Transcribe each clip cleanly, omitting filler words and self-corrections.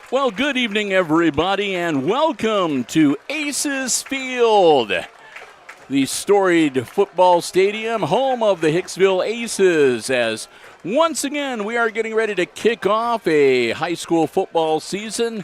Well, good evening, everybody, and welcome to Aces Field, the storied football stadium, home of the Hicksville Aces, as once again we are getting ready to kick off a high school football season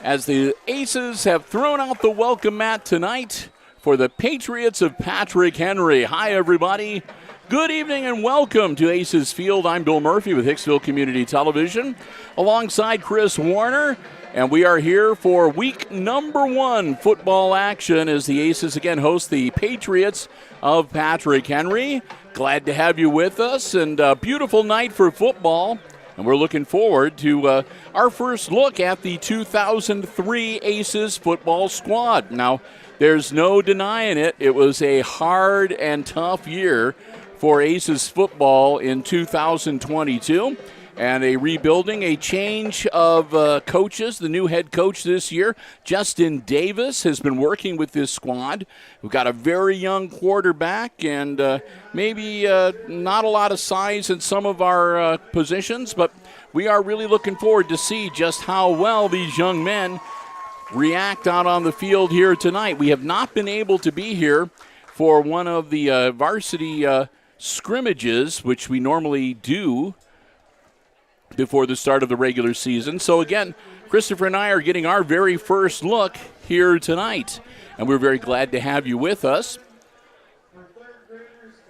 as the Aces have thrown out the welcome mat tonight for the Patriots of Patrick Henry. Hi, everybody. Good evening and welcome to Aces Field. I'm Bill Murphy with Hicksville Community Television alongside Chris Warner, and we are here for week number 1 football action as the Aces again host the Patriots of Patrick Henry. Glad to have you with us, and a beautiful night for football, and we're looking forward to our first look at the 2003 Aces football squad. Now, there's no denying it. It was a hard and tough year for Aces football in 2022, and a rebuilding, a change of coaches. The new head coach this year, Justin Davis, has been working with this squad. We've got a very young quarterback and maybe not a lot of size in some of our positions, but we are really looking forward to see just how well these young men react out on the field here tonight. We have not been able to be here for one of the varsity scrimmages, which we normally do before the start of the regular season. So again, Christopher and I are getting our very first look here tonight, and we're very glad to have you with us.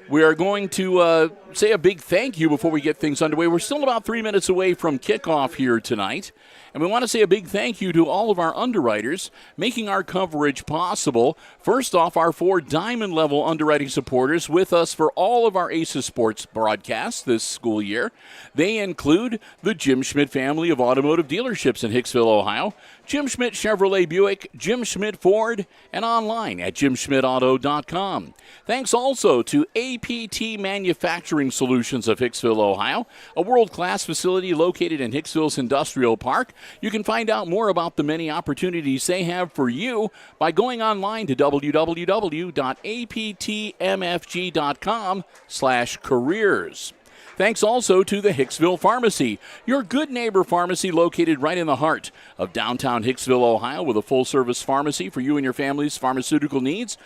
We are going to say a big thank you before we get things underway. We're still about 3 minutes away from kickoff here tonight. And we want to say a big thank you to all of our underwriters making our coverage possible. First off, our 4 diamond level underwriting supporters with us for all of our Aces Sports broadcasts this school year. They include the Jim Schmidt family of automotive dealerships in Hicksville, Ohio, Jim Schmidt Chevrolet Buick, Jim Schmidt Ford, and online at jimschmidtauto.com. Thanks also to APT Manufacturing Solutions of Hicksville, Ohio, a world-class facility located in Hicksville's Industrial Park. You can find out more about the many opportunities they have for you by going online to www.aptmfg.com/careers. Thanks also to the Hicksville Pharmacy, your good neighbor pharmacy located right in the heart of downtown Hicksville, Ohio, with a full-service pharmacy for you and your family's pharmaceutical needs,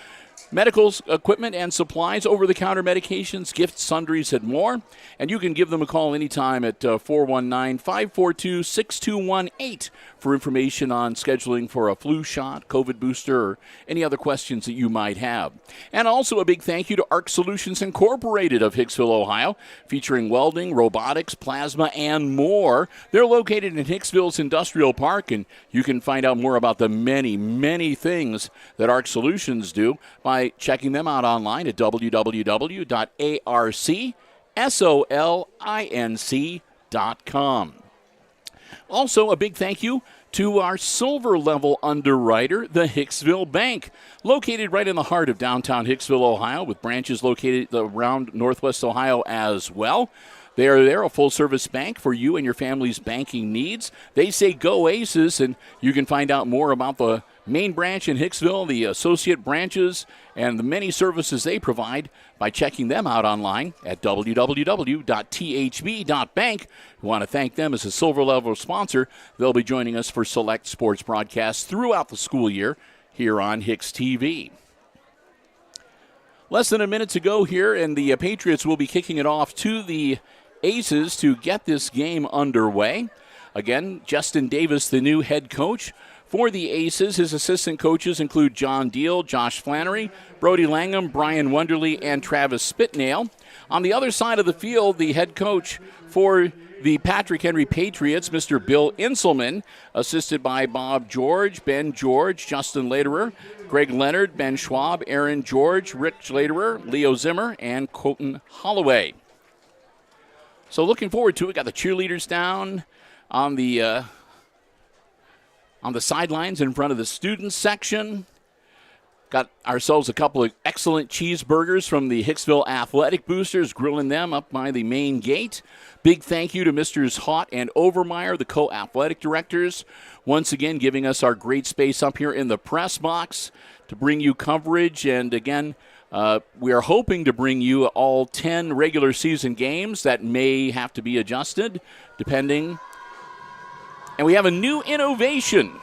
medical equipment and supplies, over-the-counter medications, gifts, sundries, and more. And you can give them a call anytime at 419-542-6218 for information on scheduling for a flu shot, COVID booster, or any other questions that you might have. And also a big thank you to ARC Solutions Incorporated of Hicksville, Ohio, featuring welding, robotics, plasma, and more. They're located in Hicksville's Industrial Park, and you can find out more about the many, many things that ARC Solutions do by checking them out online at www.arcsolinc.com. Also, a big thank you to our silver level underwriter, the Hicksville Bank, located right in the heart of downtown Hicksville, Ohio, with branches located around Northwest Ohio as well. They are there, a full-service bank for you and your family's banking needs. They say go Aces, and you can find out more about the main branch in Hicksville, the associate branches, and the many services they provide by checking them out online at www.thb.bank. We want to thank them as a silver level sponsor. They'll be joining us for select sports broadcasts throughout the school year here on HIX-TV. Less than a minute to go here, and the Patriots will be kicking it off to the Aces to get this game underway. Again, Justin Davis, the new head coach for the Aces. His assistant coaches include John Deal, Josh Flannery, Brody Langham, Brian Wonderly, and Travis Spitnail. On the other side of the field, the head coach for the Patrick Henry Patriots, Mr. Bill Inselman, assisted by Bob George, Ben George, Justin Lederer, Greg Leonard, Ben Schwab, Aaron George, Rich Lederer, Leo Zimmer, and Colton Holloway. So looking forward to it. Got the cheerleaders down on the sidelines in front of the students section. Got ourselves a couple of excellent cheeseburgers from the Hicksville Athletic Boosters, grilling them up by the main gate. Big thank you to Mr. Haught and Overmeyer, the co-athletic directors, once again giving us our great space up here in the press box to bring you coverage. And again, we are hoping to bring you all 10 regular season games. That may have to be adjusted depending And we have a new innovation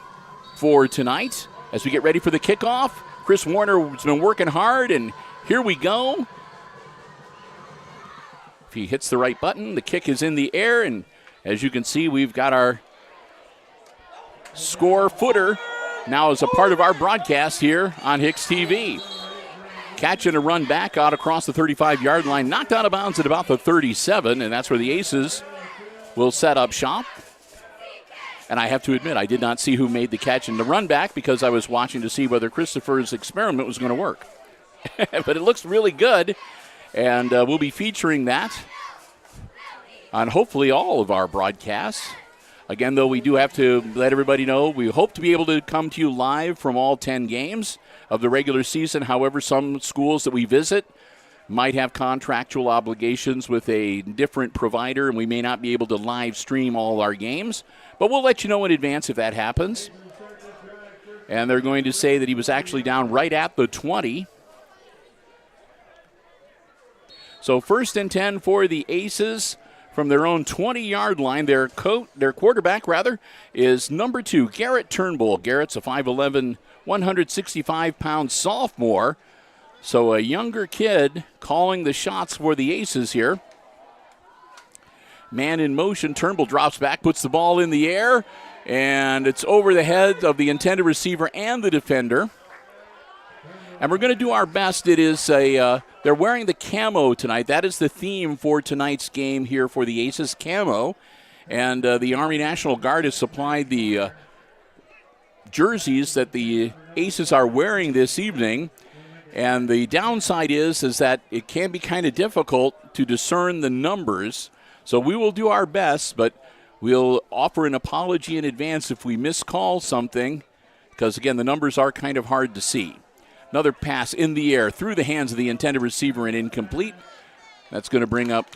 for tonight as we get ready for the kickoff. Chris Warner has been working hard, and here we go. If he hits the right button, the kick is in the air, and as you can see, we've got our score footer now as a part of our broadcast here on HIX-TV. Catch and a run back out across the 35-yard line, knocked out of bounds at about the 37, and that's where the Aces will set up shop. And I have to admit, I did not see who made the catch and the run back because I was watching to see whether Christopher's experiment was going to work. But it looks really good, and we'll be featuring that on hopefully all of our broadcasts. Again, though, we do have to let everybody know we hope to be able to come to you live from all 10 games of the regular season. However, some schools that we visit might have contractual obligations with a different provider, and we may not be able to live stream all our games. But we'll let you know in advance if that happens. And they're going to say that he was actually down right at the 20. So 1st and 10 for the Aces from their own 20-yard line. Their quarterback, is number 2, Garrett Turnbull. Garrett's a 5'11", 165-pound sophomore. So a younger kid calling the shots for the Aces here. Man in motion. Turnbull drops back, puts the ball in the air, and it's over the head of the intended receiver and the defender. And we're going to do our best. It is they're wearing the camo tonight. That is the theme for tonight's game here for the Aces, camo. And the Army National Guard has supplied the jerseys that the Aces are wearing this evening. And the downside is that it can be kind of difficult to discern the numbers. So we will do our best, but we'll offer an apology in advance if we miscall something, because, again, the numbers are kind of hard to see. Another pass in the air through the hands of the intended receiver and incomplete. That's going to bring up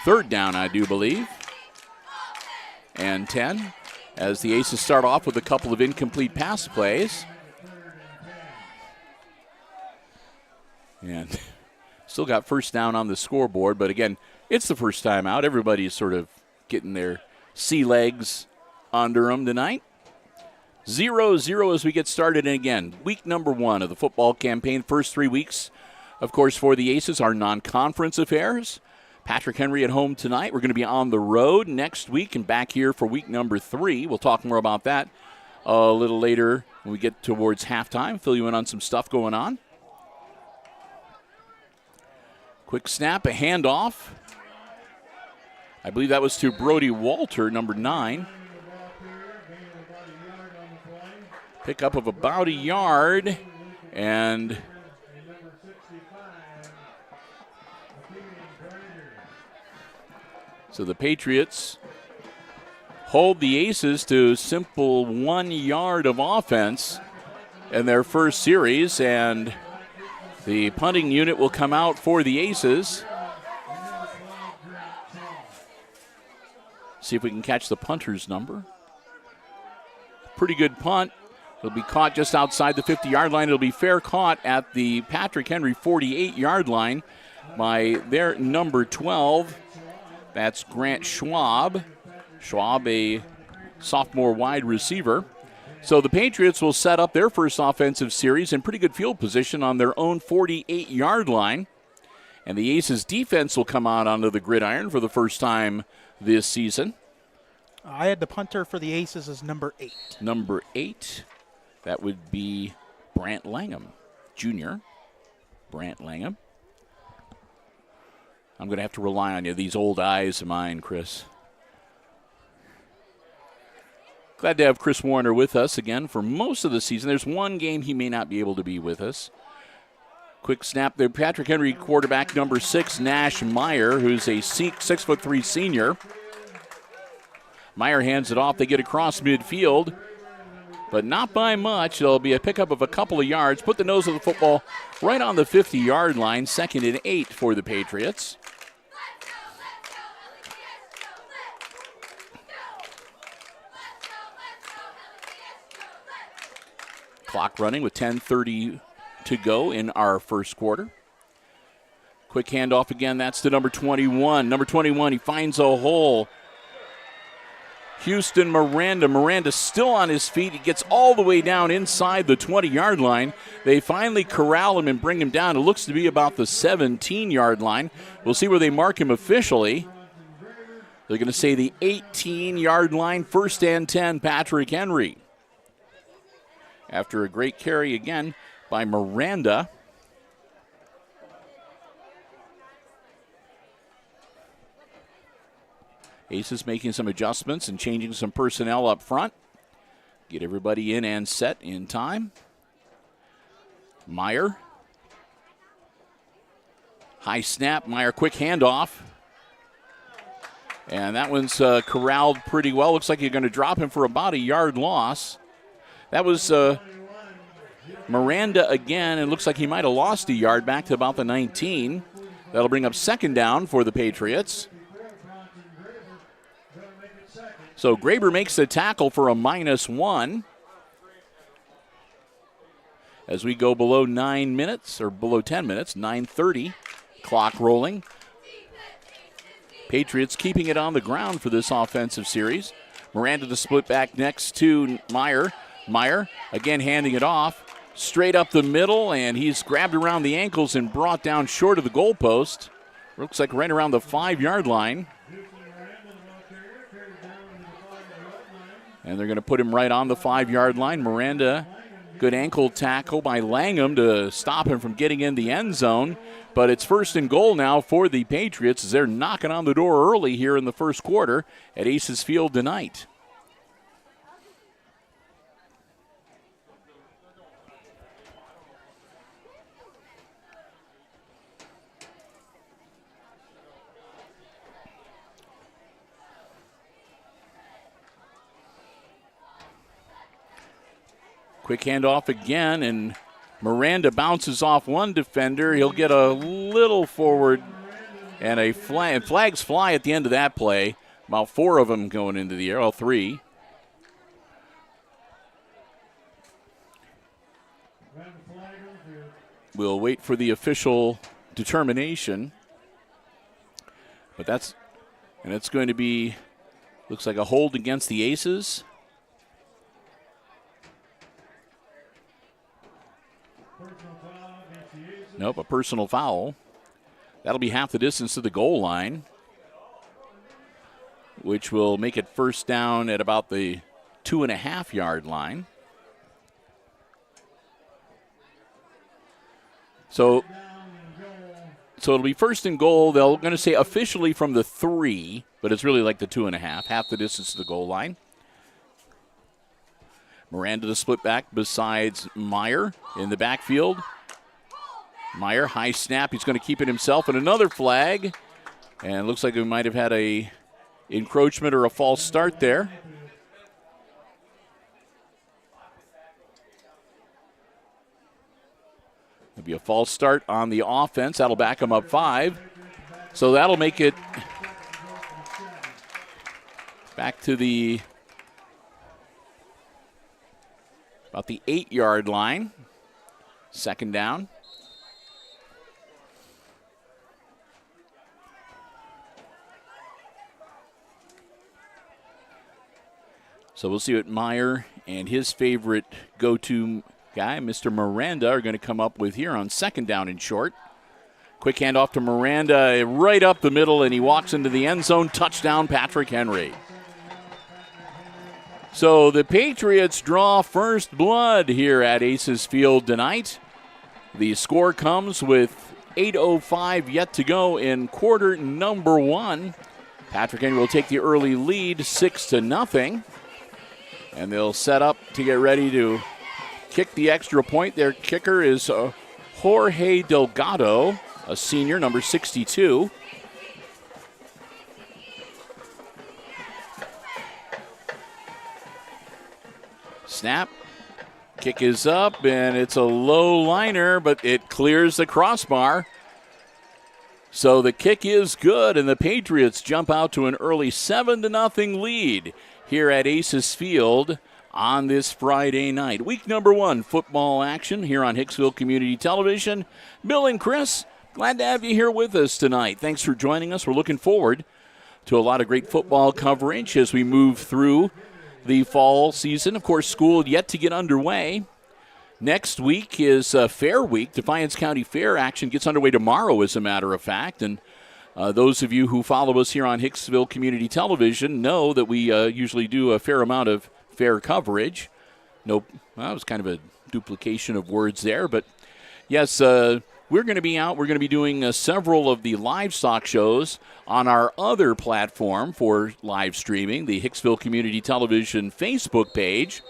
3rd down, I do believe, and 10, as the Aces start off with a couple of incomplete pass plays. And still got 1st down on the scoreboard, but again, it's the first time out. Everybody's sort of getting their sea legs under them tonight. 0-0 as we get started. And again, week number 1 of the football campaign. First 3 weeks, of course, for the Aces are non-conference affairs. Patrick Henry at home tonight. We're going to be on the road next week and back here for week number 3. We'll talk more about that a little later when we get towards halftime. Fill you in on some stuff going on. Quick snap, a handoff. I believe that was to Brody Walter, number 9. Pickup of about a yard, and so the Patriots hold the Aces to simple 1 yard of offense in their first series, and the punting unit will come out for the Aces. See if we can catch the punter's number. Pretty good punt. It'll be caught just outside the 50-yard line. It'll be fair caught at the Patrick Henry 48-yard line by their number 12. That's Grant Schwab. Schwab, a sophomore wide receiver. So the Patriots will set up their first offensive series in pretty good field position on their own 48-yard line. And the Aces defense will come out onto the gridiron for the first time this season. I had the punter for the Aces as number 8. Number 8, that would be Brant Langham, Jr. Brant Langham. I'm going to have to rely on you, these old eyes of mine, Chris. Glad to have Chris Warner with us again for most of the season. There's one game he may not be able to be with us. Quick snap there. Patrick Henry quarterback number 6, Nash Meyer, who's a 6'3" senior. Meyer hands it off. They get across midfield, but not by much. It'll be a pickup of a couple of yards. Put the nose of the football right on the 50-yard line. 2nd and 8 for the Patriots. Clock running with 10:30 to go in our first quarter. Quick handoff again. That's to number 21. Number 21, he finds a hole. Houston Miranda. Miranda still on his feet. He gets all the way down inside the 20-yard line. They finally corral him and bring him down. It looks to be about the 17-yard line. We'll see where they mark him officially. They're going to say the 18-yard line, 1st and 10, Patrick Henry. After a great carry again by Miranda. Aces making some adjustments and changing some personnel up front. Get everybody in and set in time. Meyer. High snap. Meyer, quick handoff. And that one's corralled pretty well. Looks like you're going to drop him for about a yard loss. That was Miranda again, and looks like he might have lost a yard back to about the 19. That'll bring up 2nd down for the Patriots. So Graber makes the tackle for a -1. As we go below 9 minutes, or below 10 minutes, 9:30, clock rolling. Patriots keeping it on the ground for this offensive series. Miranda the split back next to Meyer. Meyer again handing it off. Straight up the middle, and he's grabbed around the ankles and brought down short of the goalpost. Looks like right around the 5-yard line. And they're going to put him right on the 5-yard line. Miranda, good ankle tackle by Langham to stop him from getting in the end zone. But it's 1st and goal now for the Patriots as they're knocking on the door early here in the first quarter at Aces Field tonight. Quick handoff again, and Miranda bounces off one defender. He'll get a little forward, and flags fly at the end of that play. About 4 of them going into the air, all 3. We'll wait for the official determination. But it's going to be, looks like a hold against the Aces. Nope, a personal foul. That'll be half the distance to the goal line, which will make it 1st down at about the 2.5-yard line. So it'll be 1st and goal. They're going to say officially from the 3, but it's really like the 2.5, half the distance to the goal line. Miranda the split back besides Meyer in the backfield. Meyer, high snap. He's going to keep it himself, and another flag. And it looks like we might have had a encroachment or a false start there. There'll be a false start on the offense. That'll back them up 5. So that'll make it back to about the 8-yard line. 2nd down. So we'll see what Meyer and his favorite go-to guy, Mr. Miranda, are going to come up with here on 2nd down and short. Quick handoff to Miranda right up the middle, and he walks into the end zone. Touchdown, Patrick Henry. So the Patriots draw first blood here at Aces Field tonight. The score comes with 8:05 yet to go in quarter number 1. Patrick Henry will take the early lead, 6-0. And they'll set up to get ready to kick the extra point. Their kicker is Jorge Delgado, a senior, number 62. Snap. Kick is up, and it's a low liner, but it clears the crossbar. So the kick is good, and the Patriots jump out to an early 7-0 lead here at Aces Field on this Friday night. Week number 1 football action here on Hicksville Community Television. Bill and Chris, glad to have you here with us tonight. Thanks for joining us. We're looking forward to a lot of great football coverage as we move through the fall season. Of course, school yet to get underway. Next week is Fair Week. Defiance County Fair action gets underway tomorrow, as a matter of fact. And those of you who follow us here on Hicksville Community Television know that we usually do a fair amount of fair coverage. Nope, well, that was kind of a duplication of words there. But, yes, we're going to be out. We're going to be doing several of the livestock shows on our other platform for live streaming, the Hicksville Community Television Facebook page.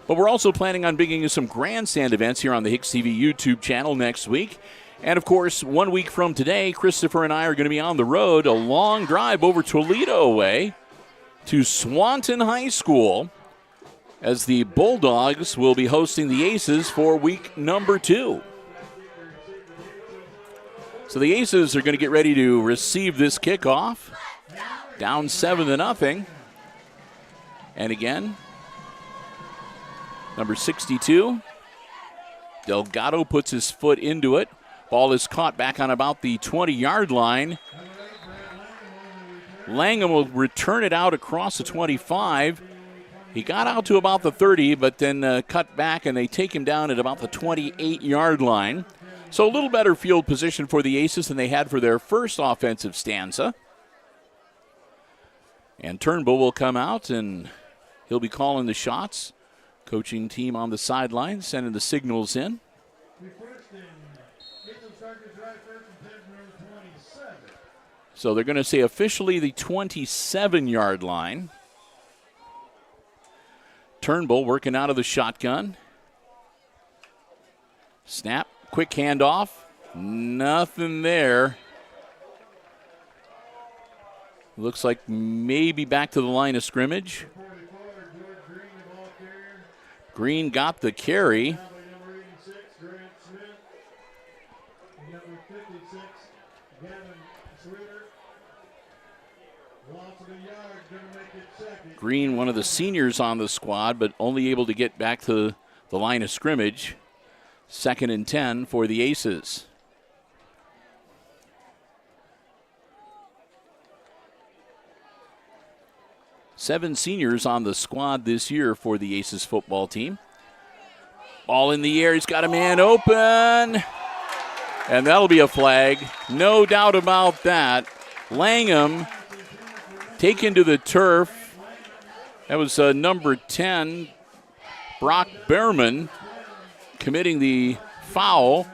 But we're also planning on bringing you some grandstand events here on the HIX-TV YouTube channel next week. And, of course, 1 week from today, Christopher and I are going to be on the road, a long drive over Toledo way to Swanton High School, as the Bulldogs will be hosting the Aces for week number 2. So the Aces are going to get ready to receive this kickoff. Down 7-0. And again, number 62, Delgado puts his foot into it. Ball is caught back on about the 20-yard line. Langham will return it out across the 25. He got out to about the 30, but then cut back, and they take him down at about the 28-yard line. So a little better field position for the Aces than they had for their first offensive stanza. And Turnbull will come out, and he'll be calling the shots. Coaching team on the sideline, sending the signals in. So they're going to say officially the 27-yard line. Turnbull working out of the shotgun. Snap, quick handoff. Nothing there. Looks like maybe back to the line of scrimmage. Green got the carry. Green, one of the seniors on the squad, but only able to get back to the line of scrimmage. 2nd and 10 for the Aces. Seven seniors on the squad this year for the Aces football team. Ball in the air. He's got a man open. And that'll be a flag. No doubt about that. Langham taken to the turf. That was number 10, Brock Behrman, committing the foul.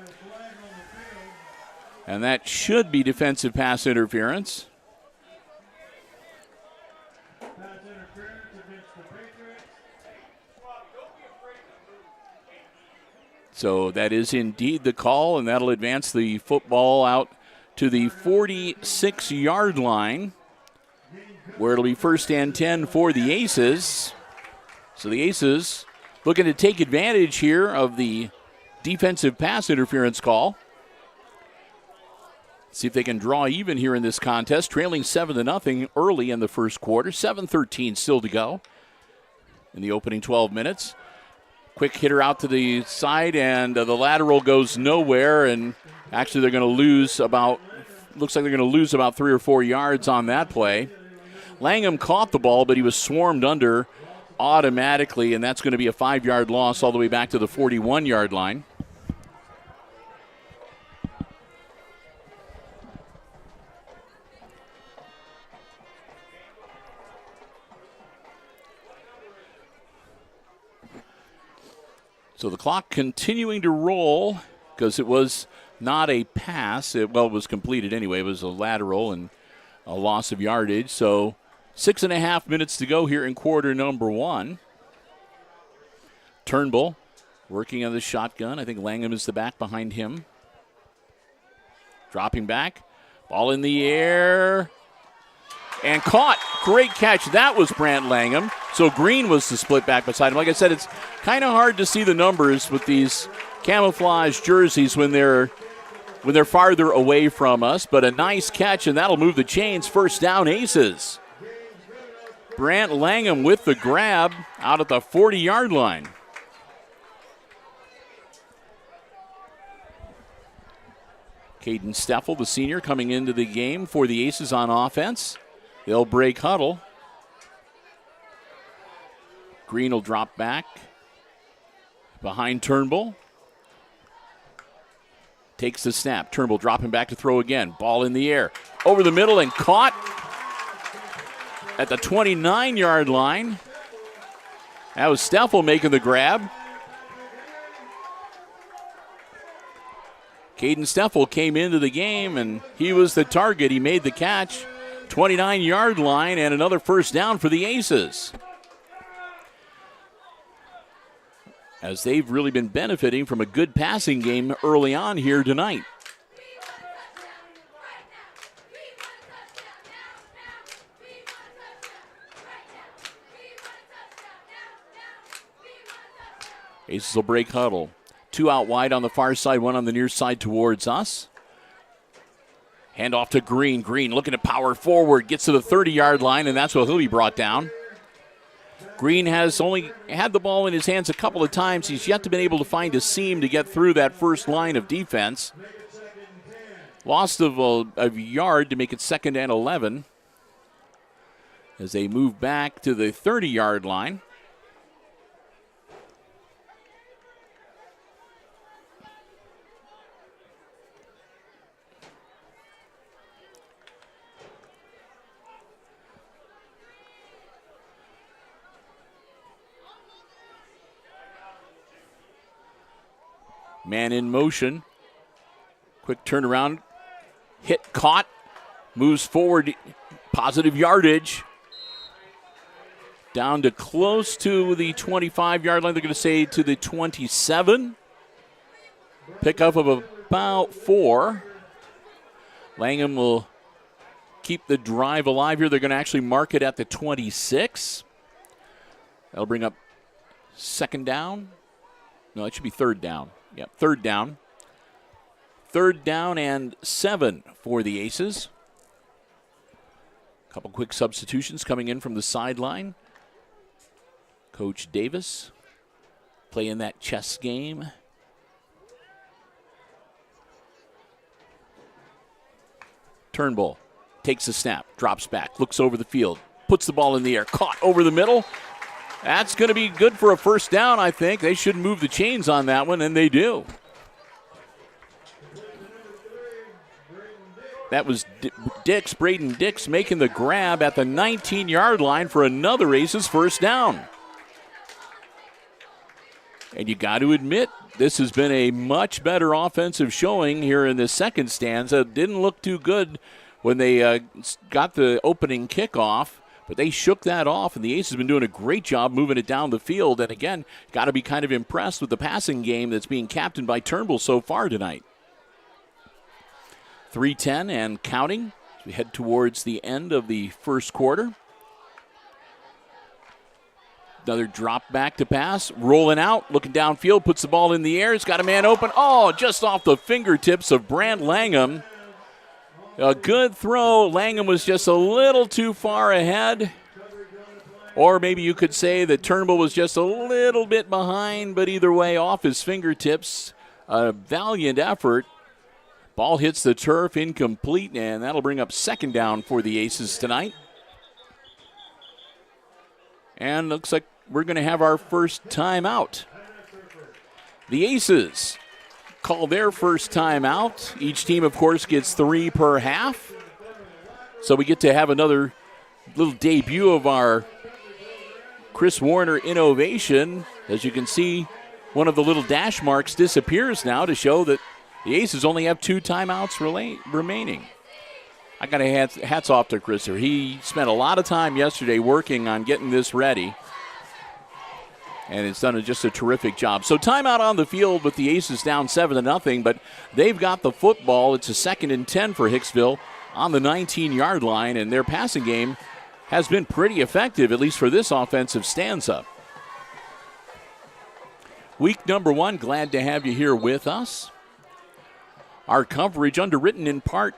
And that should be defensive pass interference. So that is indeed the call, and that'll advance the football out to the 46-yard line, where it'll be 1st and 10 for the Aces. So the Aces looking to take advantage here of the defensive pass interference call. See if they can draw even here in this contest. Trailing 7-0 early in the first quarter. 7:13 still to go in the opening 12 minutes. Quick hitter out to the side, and the lateral goes nowhere. And actually they're going to lose about, looks like they're going to lose about 3 or 4 yards on that play. Langham caught the ball, but he was swarmed under automatically, and that's going to be a 5-yard loss all the way back to the 41-yard line. So the clock continuing to roll because it was not a pass. It was completed anyway. It was a lateral and a loss of yardage. So 6.5 minutes to go here in quarter number 1. Turnbull working on the shotgun. I think Langham is the back behind him. Dropping back. Ball in the air. And caught. Great catch. That was Brant Langham. So Green was the split back beside him. Like I said, it's kind of hard to see the numbers with these camouflage jerseys when they're farther away from us. But a nice catch, and that'll move the chains. 1st down, Aces. Brant Langham with the grab out at the 40-yard line. Caden Steffel, the senior, coming into the game for the Aces on offense. They'll break huddle. Green will drop back behind Turnbull. Takes the snap. Turnbull dropping back to throw again. Ball in the air. Over the middle and caught at the 29-yard line. That was Steffel making the grab. Caden Steffel came into the game, and he was the target. He made the catch. 29-yard line and another first down for the Aces. As they've really been benefiting from a good passing game early on here tonight. Aces will break huddle. 2 out wide on the far side, 1 on the near side towards us. Hand off to Green. Green looking to power forward, gets to the 30-yard line, and that's where he'll be brought down. Green has only had the ball in his hands a couple of times. He's yet to been able to find a seam to get through that first line of defense. Lost of a yard to make it 2nd and 11 as they move back to the 30-yard line. Man in motion. Quick turnaround. Hit, caught. Moves forward. Positive yardage. Down to close to the 25-yard line. They're going to say to the 27. Pickup of about 4. Langham will keep the drive alive here. They're going to actually mark it at the 26. That'll bring up 2nd down. No, it should be 3rd down. Yep, 3rd down. 3rd down and 7 for the Aces. Couple quick substitutions coming in from the sideline. Coach Davis playing that chess game. Turnbull takes the snap, drops back, looks over the field, puts the ball in the air, caught over the middle. That's going to be good for a first down, I think. They should move the chains on that one, and they do. That was Braden Dix making the grab at the 19-yard line for another Aces first down. And you got to admit, this has been a much better offensive showing here in the second stanza. It didn't look too good when they got the opening kickoff. But they shook that off, and the Aces have been doing a great job moving it down the field. And again, got to be kind of impressed with the passing game that's being captained by Turnbull so far tonight. 3:10 and counting as we head towards the end of the first quarter. Another drop back to pass, rolling out, looking downfield, puts the ball in the air. He's got a man open. Oh, just off the fingertips of Brant Langham. A good throw. Langham was just a little too far ahead. Or maybe you could say that Turnbull was just a little bit behind, but either way, off his fingertips. A valiant effort. Ball hits the turf, incomplete, and that'll bring up 2nd down for the Aces tonight. And looks like we're going to have our first timeout. The Aces call their first timeout. Each team, of course, gets 3 per half. So we get to have another little debut of our Chris Warner innovation. As you can see, one of the little dash marks disappears now to show that the Aces only have 2 timeouts remaining. I got to hats off to Chris here. He spent a lot of time yesterday working on getting this ready. And it's done just a terrific job. So timeout on the field with the Aces down 7-0, but they've got the football. It's a 2nd and 10 for Hicksville on the 19-yard line, and their passing game has been pretty effective, at least for this offensive stanza. Week number 1, glad to have you here with us. Our coverage underwritten in part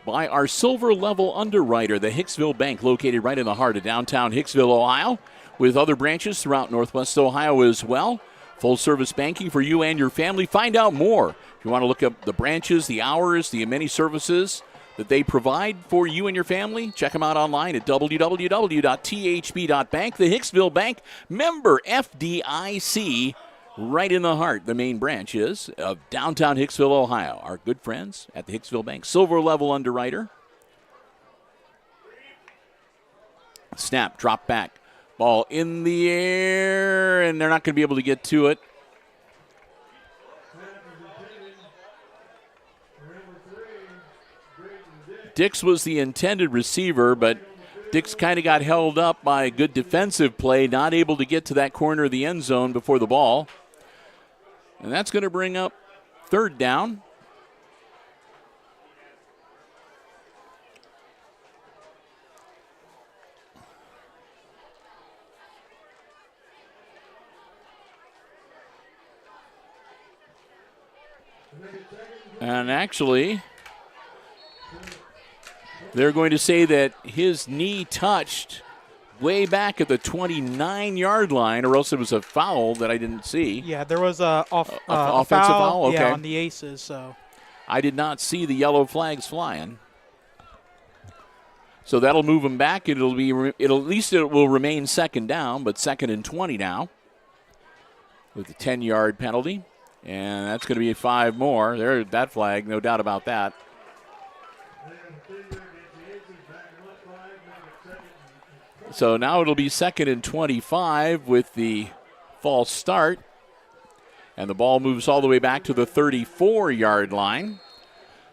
by our silver level underwriter, the Hicksville Bank, located right in the heart of downtown Hicksville, Ohio, with other branches throughout Northwest Ohio as well. Full service banking for you and your family. Find out more if you want to look up the branches, the hours, the many services. that they provide for you and your family? Check them out online at www.thb.bank. The Hicksville Bank, member FDIC, right in the heart. The main branch is of downtown Hicksville, Ohio. Our good friends at the Hicksville Bank, silver level underwriter. Snap, drop back. Ball in the air, and they're not going to be able to get to it. Dix was the intended receiver, but Dix kind of got held up by a good defensive play, not able to get to that corner of the end zone before the ball. And that's going to bring up third down. And actually, they're going to say that his knee touched way back at the 29-yard line, or else it was a foul that I didn't see. Yeah, there was a offensive foul. Okay. Yeah, on the Aces. So I did not see the yellow flags flying. So that'll move him back. At least it will remain second down, but 2nd and 20 now with the 10-yard penalty. And that's going to be 5 more. There's that flag, no doubt about that. So now it'll be 2nd and 25 with the false start. And the ball moves all the way back to the 34-yard line.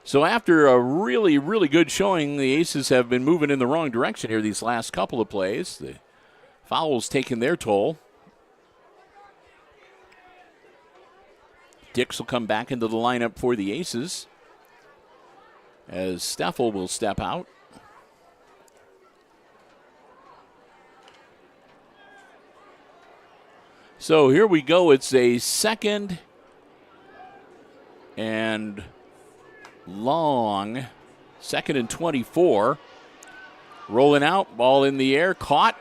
So after a really, really good showing, the Aces have been moving in the wrong direction here these last couple of plays. The foul's taken their toll. Dix will come back into the lineup for the Aces as Steffel will step out. So here we go. It's a 2nd and long, 2nd and 24. Rolling out, ball in the air, caught,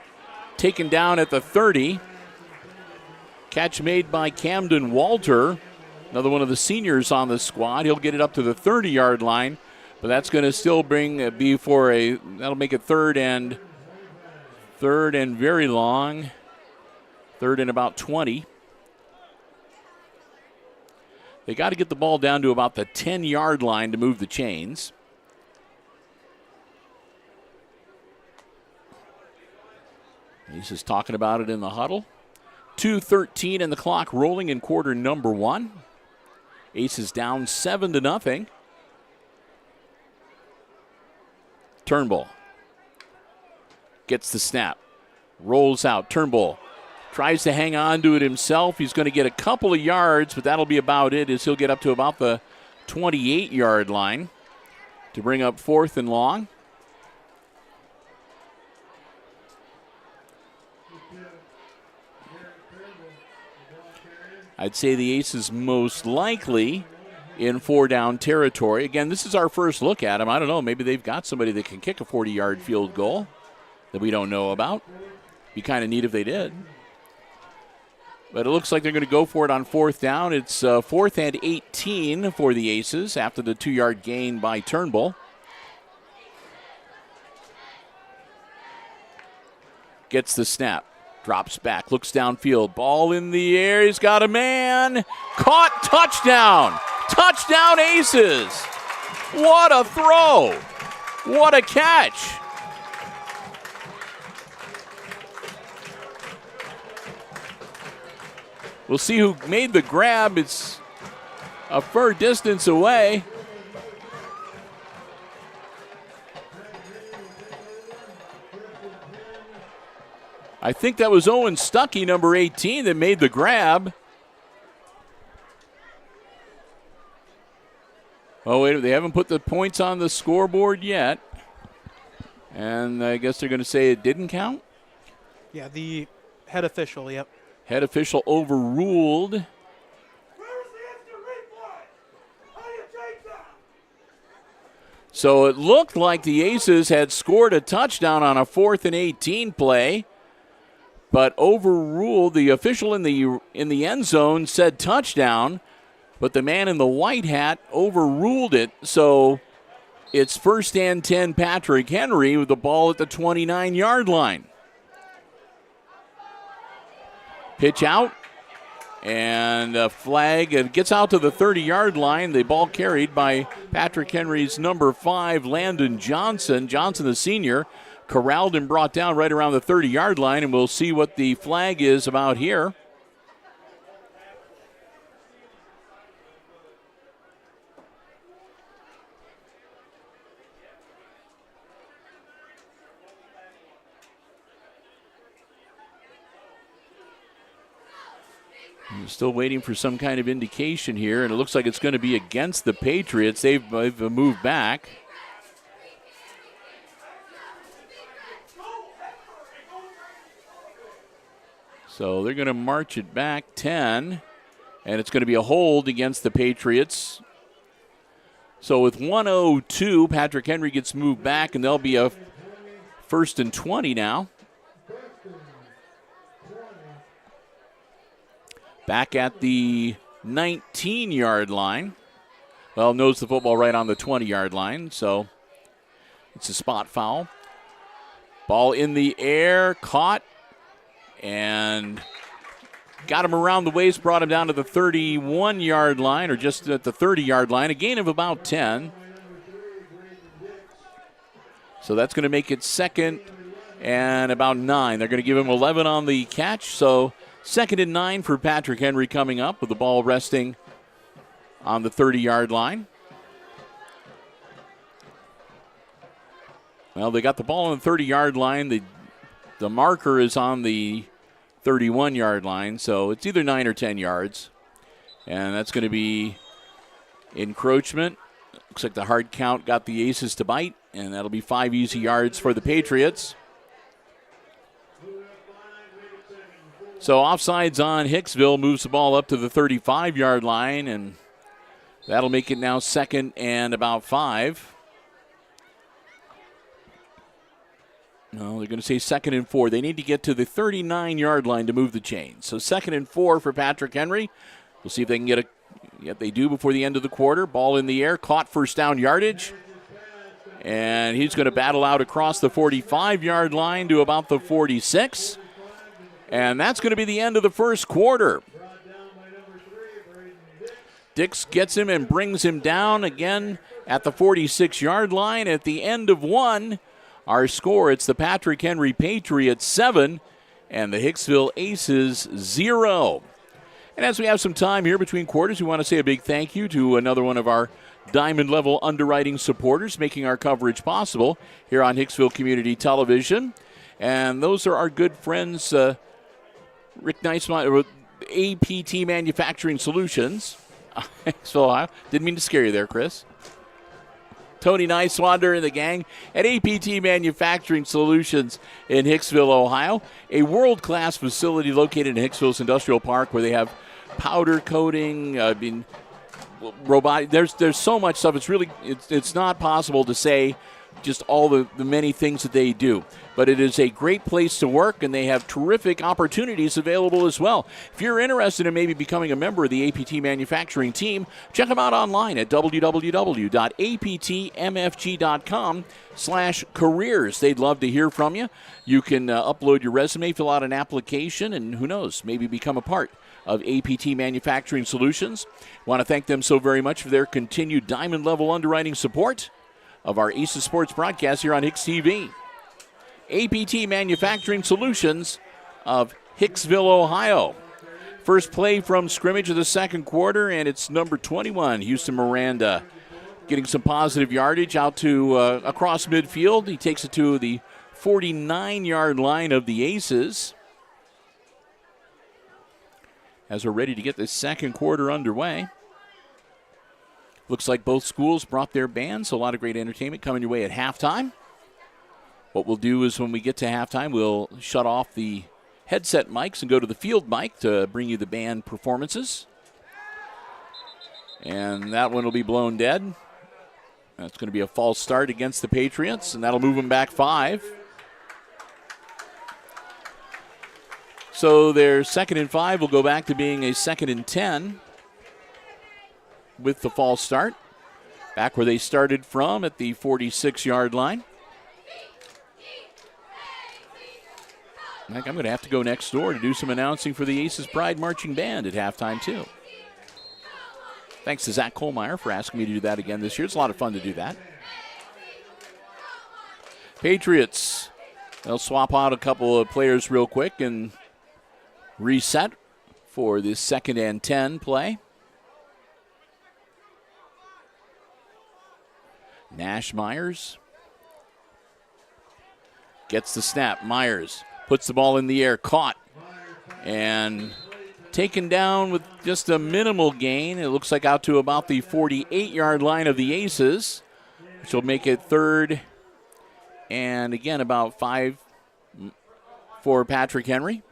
taken down at the 30. Catch made by Camden Walter, another one of the seniors on the squad. He'll get it up to the 30-yard line, but that's going to still that'll make it third and very long. 3rd and about 20. They got to get the ball down to about the 10-yard line to move the chains. He's just talking about it in the huddle. 2:13 and the clock rolling in quarter number 1. Aces down 7-0. Turnbull gets the snap, rolls out. Turnbull tries to hang on to it himself. He's going to get a couple of yards, but that'll be about it, as he'll get up to about the 28-yard line to bring up 4th and long. I'd say the Aces most likely in 4-down territory. Again, this is our first look at them. I don't know. Maybe they've got somebody that can kick a 40-yard field goal that we don't know about. Be kind of neat if they did. But it looks like they're going to go for it on 4th down. It's 4th and 18 for the Aces after the 2-yard gain by Turnbull. Gets the snap. Drops back, looks downfield, ball in the air, he's got a man, caught, touchdown! Touchdown Aces! What a throw! What a catch! We'll see who made the grab. It's a fair distance away. I think that was Owen Stuckey, number 18, that made the grab. Oh, wait, they haven't put the points on the scoreboard yet. And I guess they're going to say it didn't count? Yeah, the head official, yep. Head official overruled. Where's the extra replay? How do you change that? So it looked like the Aces had scored a touchdown on a 4th and 18 play, but overruled. The official in the end zone said touchdown, but the man in the white hat overruled it. So It's 1st and 10 Patrick Henry with the ball at the 29-yard line. Pitch out, and a flag. It gets out to the 30-yard line. The ball carried by Patrick Henry's number 5, Landon Johnson. Johnson, the senior, corralled and brought down right around the 30-yard line, and we'll see what the flag is about here. Still waiting for some kind of indication here, and it looks like it's going to be against the Patriots. They've moved back. So they're going to march it back 10, and it's going to be a hold against the Patriots. So with 1:02, Patrick Henry gets moved back, and there'll be a 1st and 20 now. Back at the 19-yard line. Well, knows the football right on the 20-yard line, so it's a spot foul. Ball in the air, caught, and got him around the waist, brought him down to the 31-yard line, or just at the 30-yard line, a gain of about 10. So that's going to make it 2nd and about 9. They're going to give him 11 on the catch, so 2nd and 9 for Patrick Henry coming up with the ball resting on the 30-yard line. Well, they got the ball on the 30-yard line. The marker is on the 31-yard line, so it's either 9 or 10 yards. And that's going to be encroachment. Looks like the hard count got the Aces to bite, and that'll be 5 easy yards for the Patriots. So offsides on Hicksville, moves the ball up to the 35-yard line, and that'll make it now 2nd and about 5. No, they're going to say 2nd and 4. They need to get to the 39-yard line to move the chains. So 2nd and 4 for Patrick Henry. We'll see if they can get a. Yet they do before the end of the quarter. Ball in the air, caught, 1st down yardage. And he's going to battle out across the 45-yard line to about the 46. And that's going to be the end of the 1st quarter. Dix gets him and brings him down again at the 46-yard line. At the end of 1, our score, it's the Patrick Henry Patriots 7 and the Hicksville Aces 0. And as we have some time here between quarters, we want to say a big thank you to another one of our Diamond Level underwriting supporters making our coverage possible here on Hicksville Community Television. And those are our good friends, Rick Niceman, APT Manufacturing Solutions. So I didn't mean to scare you there, Chris. Tony Nicewander and the gang at APT Manufacturing Solutions in Hicksville, Ohio. A world-class facility located in Hicksville's Industrial Park where they have powder coating, robotic. There's so much stuff. It's not possible to say just all the many things that they do. But it is a great place to work, and they have terrific opportunities available as well. If you're interested in maybe becoming a member of the APT manufacturing team, check them out online at www.aptmfg.com/careers. They'd love to hear from you. You can upload your resume, fill out an application, and who knows, maybe become a part of APT Manufacturing Solutions. Want to thank them so very much for their continued diamond level underwriting support of our Aces Sports broadcast here on HIX-TV. APT Manufacturing Solutions of Hicksville, Ohio. First play from scrimmage of the 2nd quarter, and it's number 21, Houston Miranda, getting some positive yardage out to across midfield. He takes it to the 49-yard line of the Aces as we're ready to get the 2nd quarter underway. Looks like both schools brought their bands, so a lot of great entertainment coming your way at halftime. What we'll do is when we get to halftime, we'll shut off the headset mics and go to the field mic to bring you the band performances. And that one will be blown dead. That's going to be a false start against the Patriots, and that'll move them back 5. So their 2nd and 5 will go back to being a 2nd and 10 with the false start. back where they started from at the 46-yard line. I think I'm going to have to go next door to do some announcing for the Aces Pride Marching Band at halftime, too. Thanks to Zach Kohlmeyer for asking me to do that again this year. It's a lot of fun to do that. Patriots, they'll swap out a couple of players real quick and reset for this 2nd and 10 play. Nash Myers gets the snap. Myers puts the ball in the air, caught, and taken down with just a minimal gain. It looks like out to about the 48-yard line of the Aces, which will make it 3rd and, again, about 5 for Patrick Henry.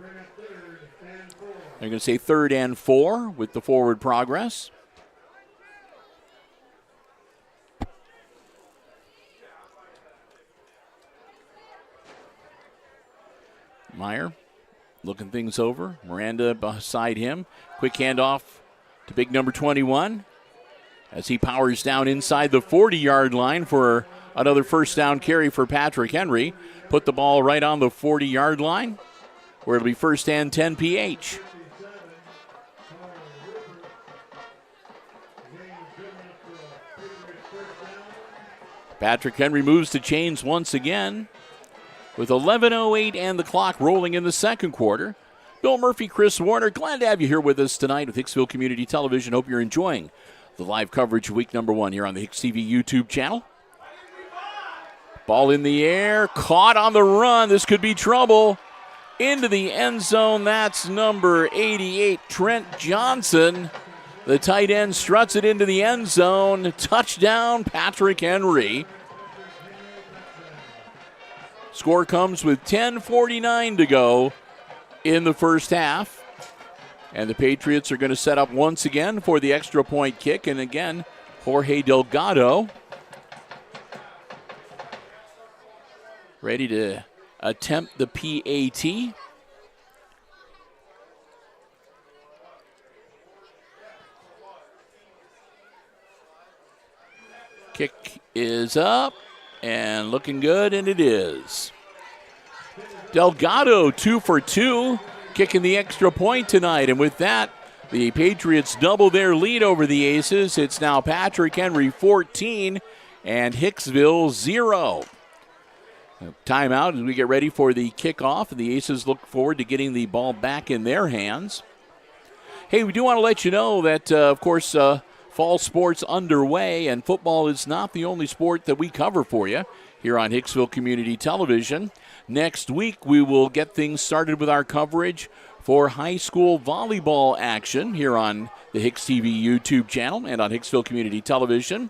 They're going to say 3rd and 4 with the forward progress. Meyer looking things over. Miranda beside him. Quick handoff to big number 21 as he powers down inside the 40-yard line for another first down carry for Patrick Henry. Put the ball right on the 40-yard line where it'll be 1st and 10 PH. Patrick Henry moves to chains once again with 11:08 and the clock rolling in the second quarter. Bill Murphy, Chris Warner, glad to have you here with us tonight with Hicksville Community Television. Hope you're enjoying the live coverage of week number 1 here on the HIX-TV YouTube channel. Ball in the air, caught on the run. This could be trouble. Into the end zone, that's number 88, Trent Johnson. The tight end struts it into the end zone. Touchdown, Patrick Henry. Score comes with 10:49 to go in the first half. And the Patriots are going to set up once again for the extra point kick. And again, Jorge Delgado ready to attempt the PAT. Kick is up. And looking good, and it is. Delgado 2 for 2, kicking the extra point tonight. And with that, the Patriots double their lead over the Aces. It's now Patrick Henry 14 and Hicksville 0. Timeout as we get ready for the kickoff. And the Aces look forward to getting the ball back in their hands. Hey, we do want to let you know that, of course, fall sports underway, and football is not the only sport that we cover for you here on Hicksville Community Television. Next week, we will get things started with our coverage for high school volleyball action here on the HIX-TV YouTube channel and on Hicksville Community Television.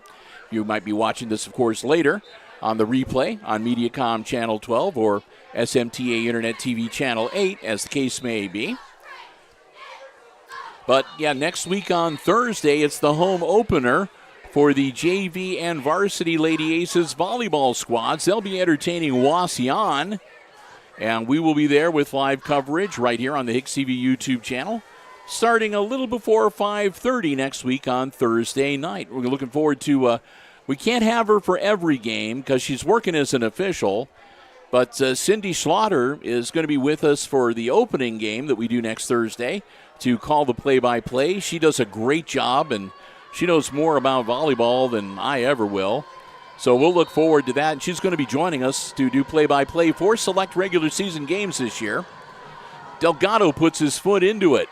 You might be watching this, of course, later on the replay on Mediacom Channel 12 or SMTA Internet TV Channel 8, as the case may be. But, yeah, next week on Thursday, it's the home opener for the JV and Varsity Lady Aces volleyball squads. They'll be entertaining Wasion, and we will be there with live coverage right here on the HIX-TV YouTube channel, starting a little before 5:30 next week on Thursday night. We're looking forward to, we can't have her for every game because she's working as an official, but Cindy Slaughter is going to be with us for the opening game that we do next Thursday to call the play-by-play. She does a great job, and she knows more about volleyball than I ever will. So we'll look forward to that. And she's going to be joining us to do play-by-play for select regular season games this year. Delgado puts his foot into it.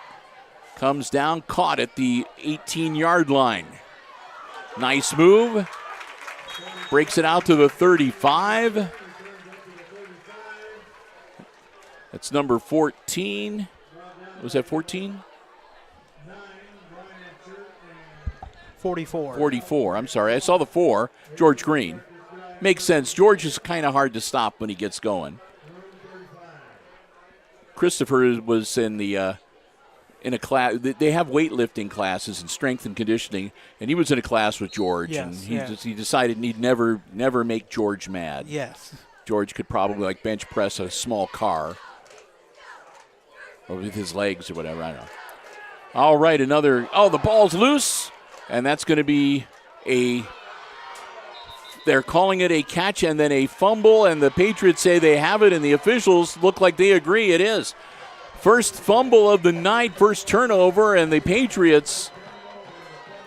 Comes down, caught at the 18-yard line. Nice move. Breaks it out to the 35. That's number 14. Was that 14? 44. 44. I'm sorry. I saw the 4. George Green. Makes sense. George is kind of hard to stop when he gets going. Christopher was in the in a class. They have weightlifting classes and strength and conditioning, and he was in a class with George, yes, and he decided he'd never make George mad. Yes. George could probably like bench press a small car. Or with his legs or whatever, I don't know. All right, the ball's loose, And that's going to be they're calling it a catch and then a fumble, and the Patriots say they have it, and the officials look like they agree it is. First fumble of the night, first turnover, and the Patriots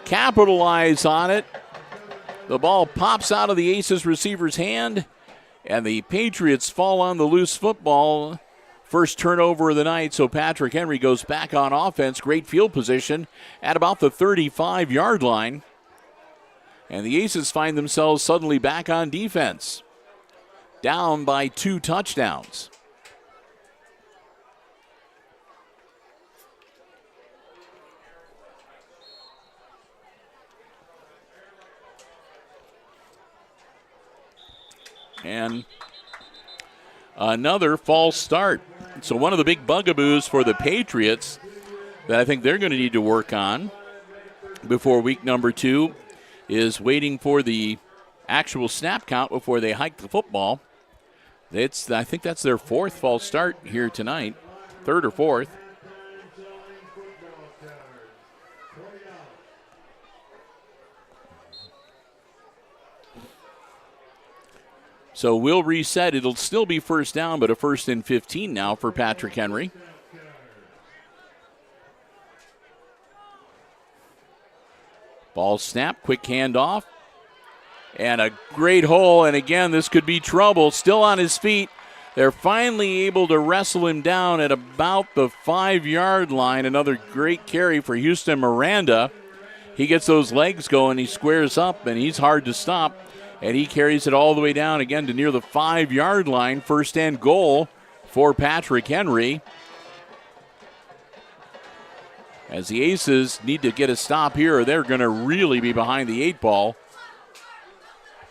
capitalize on it. The ball pops out of the Aces receiver's hand, and the Patriots fall on the loose football. First turnover of the night, so Patrick Henry goes back on offense. Great field position at about the 35-yard line. And the Aces find themselves suddenly back on defense, down by 2 touchdowns. And another false start. So one of the big bugaboos for the Patriots that I think they're going to need to work on before week number 2 is waiting for the actual snap count before they hike the football. I think that's their 4th false start here tonight, 3rd or 4th. So we'll reset. It'll still be first down, but a 1st and 15 now for Patrick Henry. Ball snap, quick handoff, and a great hole. And again, this could be trouble. Still on his feet. They're finally able to wrestle him down at about the 5-yard line. Another great carry for Houston Miranda. He gets those legs going. He squares up, and he's hard to stop. And he carries it all the way down again to near the 5-yard line. 1st and goal for Patrick Henry. As the Aces need to get a stop here, or they're going to really be behind the 8 ball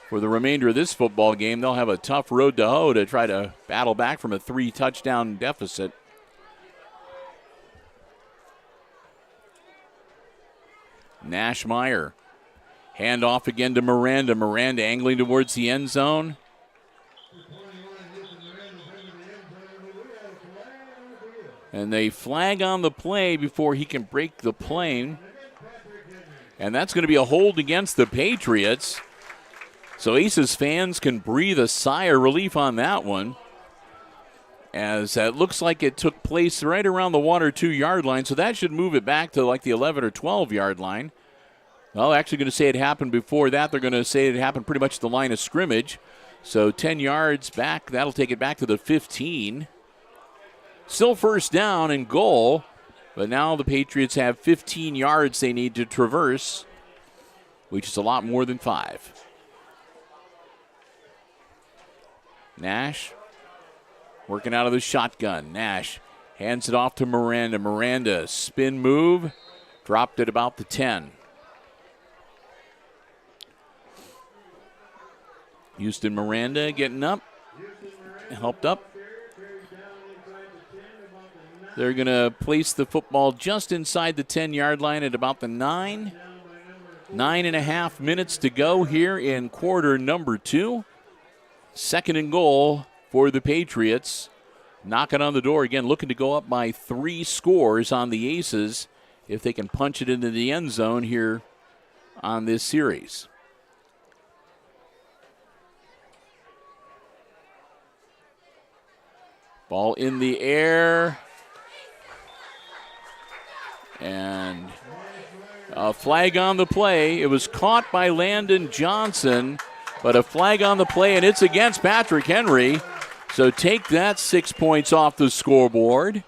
for the remainder of this football game. They'll have a tough road to hoe to try to battle back from a 3-touchdown deficit. Nashmeyer. Hand off again to Miranda. Miranda angling towards the end zone. And they flag on the play before he can break the plane. And that's going to be a hold against the Patriots. So Aces fans can breathe a sigh of relief on that one, as it looks like it took place right around the 1 or 2 yard line. So that should move it back to like the 11 or 12 yard line. Well, they're actually going to say it happened before that. They're going to say it happened pretty much at the line of scrimmage. So 10 yards back, that'll take it back to the 15. Still first down and goal, but now the Patriots have 15 yards they need to traverse, which is a lot more than 5. Nash working out of the shotgun. Nash hands it off to Miranda. Miranda, spin move, dropped at about the 10. Houston Miranda getting up, helped up. They're going to place the football just inside the 10-yard line at about the 9. 9.5 minutes to go here in quarter number 2. 2nd and goal for the Patriots. Knocking on the door again, looking to go up by 3 scores on the Aces if they can punch it into the end zone here on this series. Ball in the air. And a flag on the play. It was caught by Landon Johnson, but a flag on the play, and it's against Patrick Henry. So take that, 6 points off the scoreboard.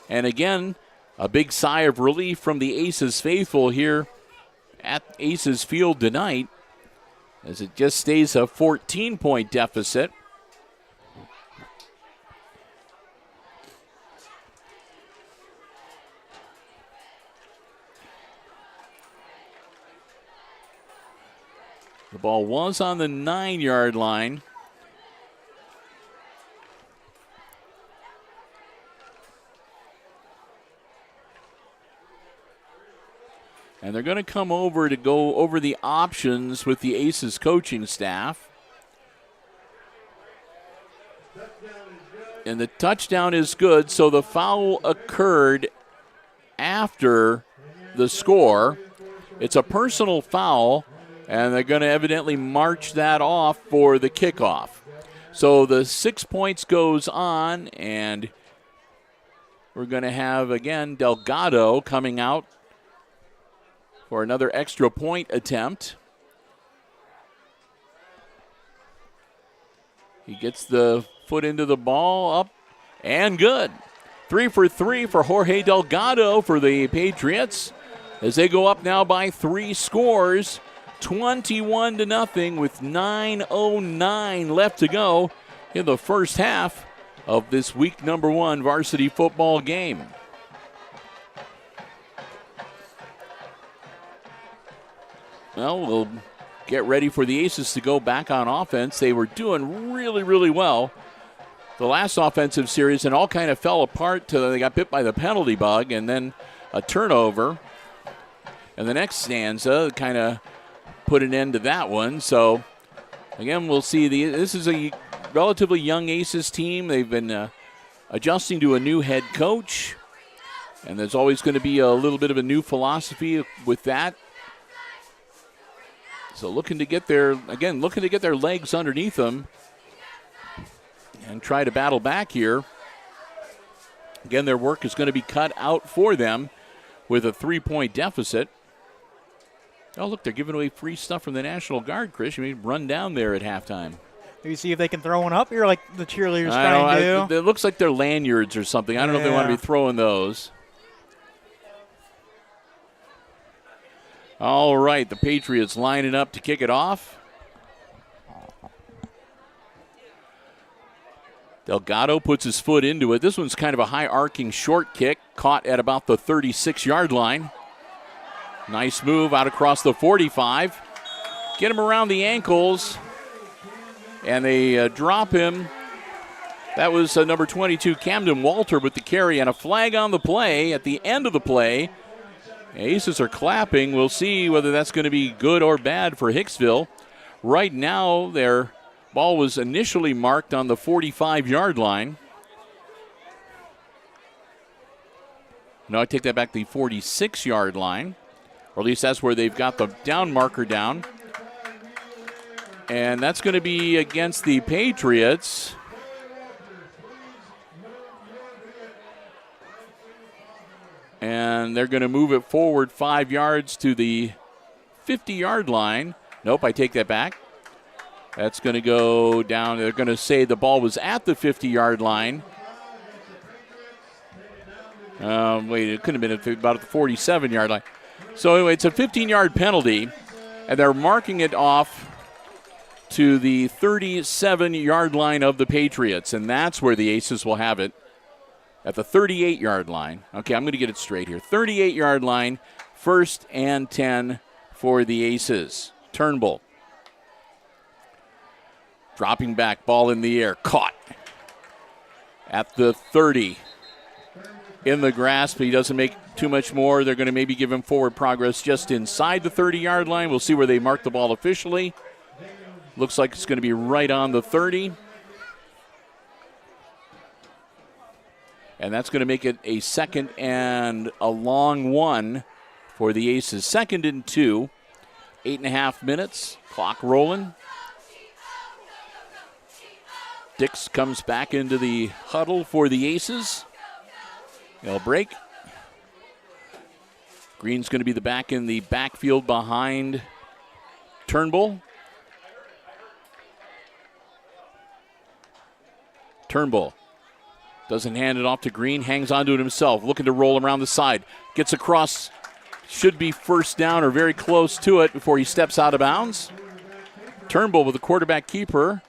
And again, a big sigh of relief from the Aces faithful here at Aces Field tonight, as it just stays a 14-point deficit. The ball was on the 9-yard line. And they're going to come over to go over the options with the Aces coaching staff. And the touchdown is good, so the foul occurred after the score. It's a personal foul, and they're going to evidently march that off for the kickoff. So the 6 points goes on, and we're going to have, again, Delgado coming out for another extra point attempt. He gets the foot into the ball, up and good. 3 for 3 for Jorge Delgado for the Patriots as they go up now by 3 scores, 21-0 with 9:09 left to go in the first half of this week number 1 varsity football game. Well, we'll get ready for the Aces to go back on offense. They were doing really, really well the last offensive series, and all kind of fell apart till they got bit by the penalty bug, and then a turnover. And the next stanza kind of put an end to that one. So, again, we'll see. This is a relatively young Aces team. They've been adjusting to a new head coach, and there's always going to be a little bit of a new philosophy with that. So looking to get their legs underneath them and try to battle back here. Again, their work is going to be cut out for them with a 3-point deficit. Oh, look, they're giving away free stuff from the National Guard, Chris. You may run down there at halftime. Maybe see if they can throw one up here like the cheerleaders try and do. It looks like they're lanyards or something. I don't know if they want to be throwing those. All right, the Patriots lining up to kick it off. Delgado puts his foot into it. This one's kind of a high-arcing short kick, caught at about the 36-yard line. Nice move out across the 45. Get him around the ankles, and they drop him. That was number 22, Camden Walter, with the carry, and a flag on the play at the end of the play. Aces are clapping. We'll see whether that's going to be good or bad for Hicksville. Right now, their ball was initially marked on the 45-yard line. No, I take that back, the 46-yard line. Or at least that's where they've got the down marker down. And that's going to be against the Patriots. And they're going to move it forward 5 yards to the 50-yard line. Nope, I take that back. That's going to go down. They're going to say the ball was at the 50-yard line. Wait, it couldn't have been about at the 47-yard line. So anyway, it's a 15-yard penalty, and they're marking it off to the 37-yard line of the Patriots, and that's where the Aces will have it. At the 38-yard line. Okay, I'm going to get it straight here. 38-yard line, 1st and 10 for the Aces. Turnbull. Dropping back, ball in the air, caught. At the 30. In the grasp, he doesn't make too much more. They're going to maybe give him forward progress just inside the 30-yard line. We'll see where they mark the ball officially. Looks like it's going to be right on the 30. And that's going to make it a 2nd and a long one for the Aces. 2nd and 2. 8.5 minutes. Clock rolling. Dix comes back into the huddle for the Aces. They'll break. Green's going to be the back in the backfield behind Turnbull. Turnbull doesn't hand it off to Green, hangs onto it himself, looking to roll around the side. Gets across, should be first down or very close to it before he steps out of bounds. Turnbull with the quarterback keeper.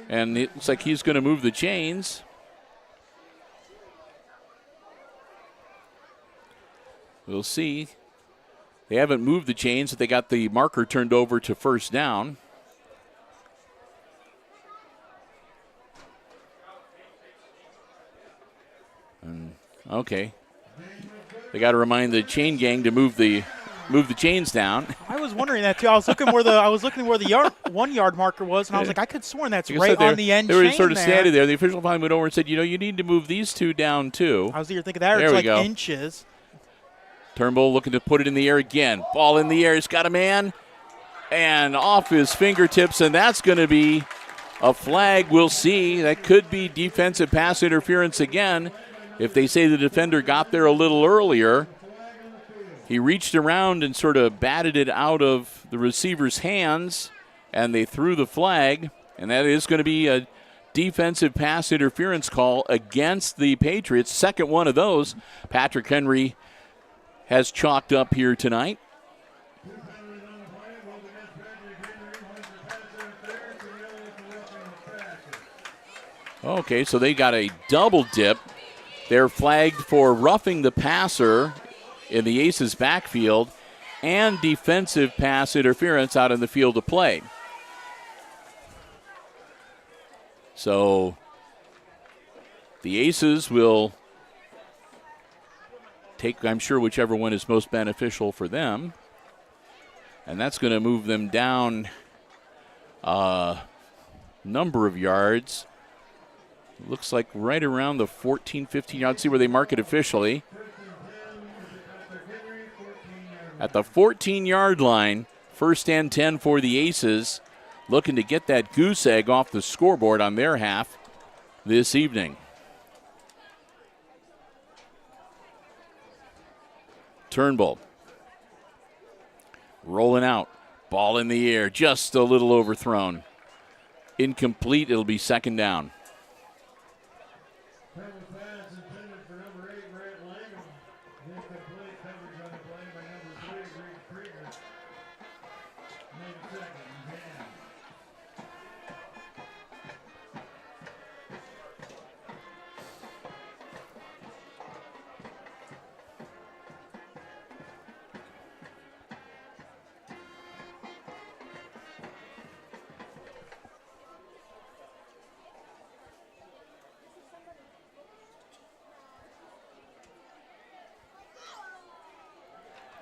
And it looks like he's going to move the chains. We'll see. They haven't moved the chains, but they got the marker turned over to first down. Okay. They got to remind the chain gang to move the chains down. I was wondering that too. I was looking where the 1 yard marker was, and I was like, I could have sworn that's right on the end. They were sort of standing there. The official finally went over and said, you need to move these two down too. I was either thinking that or there it's like go. inches. Turnbull looking to put it in the air again. Ball in the air. He's got a man. And off his fingertips, and that's going to be a flag. We'll see. That could be defensive pass interference again. If they say the defender got there a little earlier, he reached around and sort of batted it out of the receiver's hands, and they threw the flag, and that is going to be a defensive pass interference call against the Patriots. Second one of those Patrick Henry has chalked up here tonight. Okay, so they got a double dip. They're flagged for roughing the passer in the Aces backfield and defensive pass interference out in the field of play. So the Aces will take, I'm sure, whichever one is most beneficial for them. And that's going to move them down a number of yards. Looks like right around the 14, 15 yards. See where they mark it officially. At the 14-yard line, 1st and 10 for the Aces, looking to get that goose egg off the scoreboard on their half this evening. Turnbull rolling out. Ball in the air, just a little overthrown. Incomplete, it'll be 2nd down.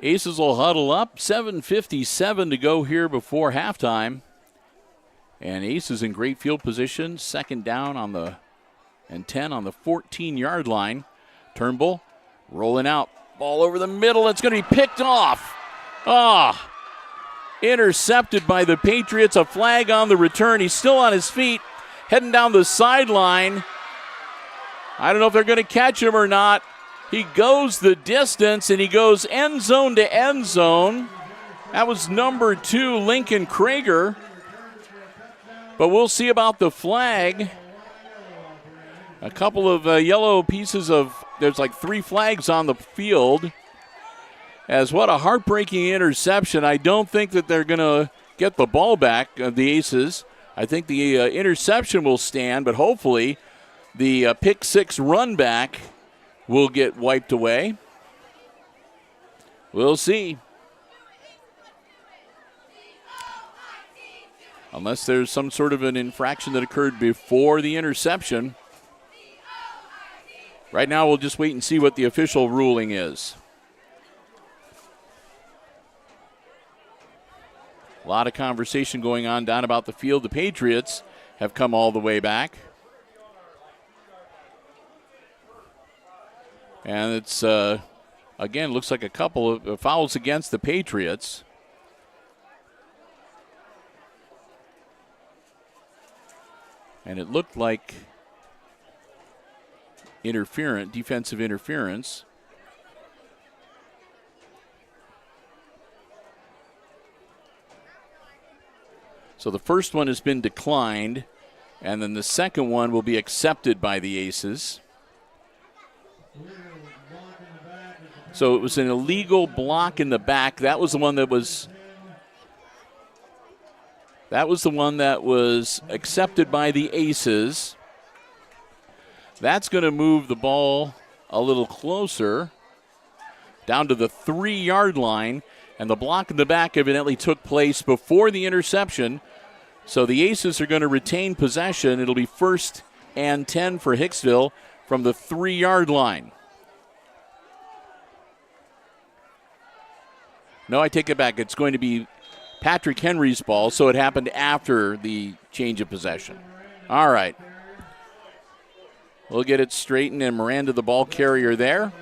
Aces will huddle up. 7:57 to go here before halftime. And Aces in great field position. 2nd down on the and 10 on the 14-yard line. Turnbull rolling out. Ball over the middle. It's going to be picked off. Intercepted by the Patriots. A flag on the return. He's still on his feet, heading down the sideline. I don't know if they're going to catch him or not. He goes the distance, and he goes end zone to end zone. That was number 2, Lincoln Krager. But we'll see about the flag. A couple of yellow pieces of, there's like 3 flags on the field. As what a heartbreaking interception. I don't think that they're going to get the ball back, the Aces. I think the interception will stand, but hopefully the pick 6 run back will get wiped away. We'll see. Unless there's some sort of an infraction that occurred before the interception. Right now, we'll just wait and see what the official ruling is. A lot of conversation going on down about the field. The Patriots have come all the way back. And it's, again, looks like a couple of fouls against the Patriots. And it looked like defensive interference. So the first one has been declined, and then the second one will be accepted by the Aces. So it was an illegal block in the back. That was the one that was accepted by the Aces. That's going to move the ball a little closer down to the 3-yard line, and the block in the back evidently took place before the interception. So the Aces are going to retain possession. It'll be 1st and 10 for Hicksville from the 3-yard line. No, I take it back. It's going to be Patrick Henry's ball, so it happened after the change of possession. All right. We'll get it straightened, and Miranda, the ball carrier there.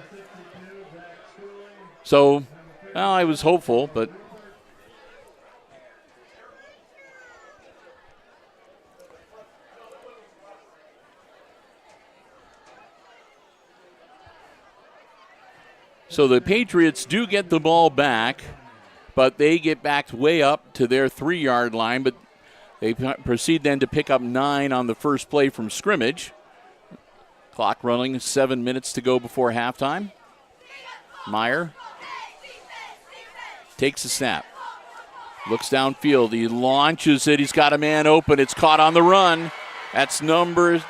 So, well, I was hopeful, but so the Patriots do get the ball back, but they get backed way up to their 3-yard line, but they proceed then to pick up 9 on the first play from scrimmage. Clock running, 7 minutes to go before halftime. Meyer takes a snap. Looks downfield. He launches it. He's got a man open. It's caught on the run. That's number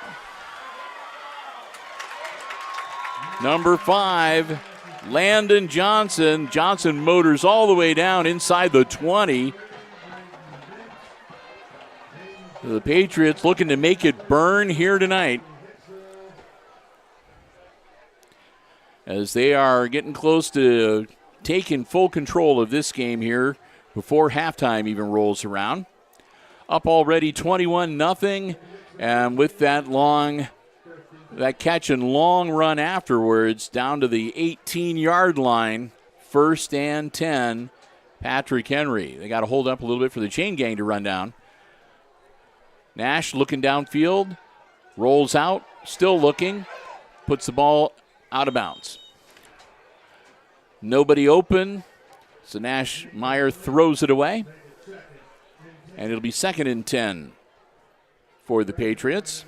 5, Landon Johnson. Johnson motors all the way down inside the 20. The Patriots looking to make it burn here tonight, as they are getting close to taking full control of this game here before halftime even rolls around. Up already 21-0, and with that catch and long run afterwards down to the 18-yard line, 1st and 10, Patrick Henry. They got to hold up a little bit for the chain gang to run down. Nash looking downfield, rolls out, still looking, puts the ball out of bounds. Nobody open, so Meyer throws it away. And it'll be 2nd and 10 for the Patriots.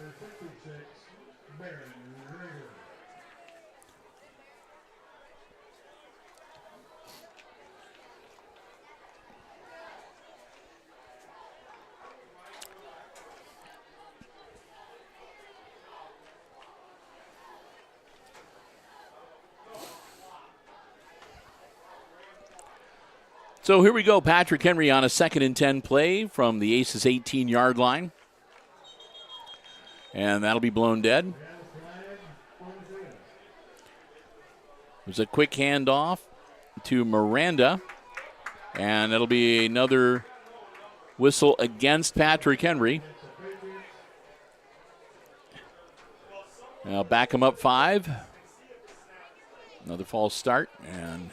So here we go. Patrick Henry on a 2nd and 10 play from the Aces 18-yard line. And that'll be blown dead. There's a quick handoff to Miranda. And it'll be another whistle against Patrick Henry. Now back him up 5. Another false start. And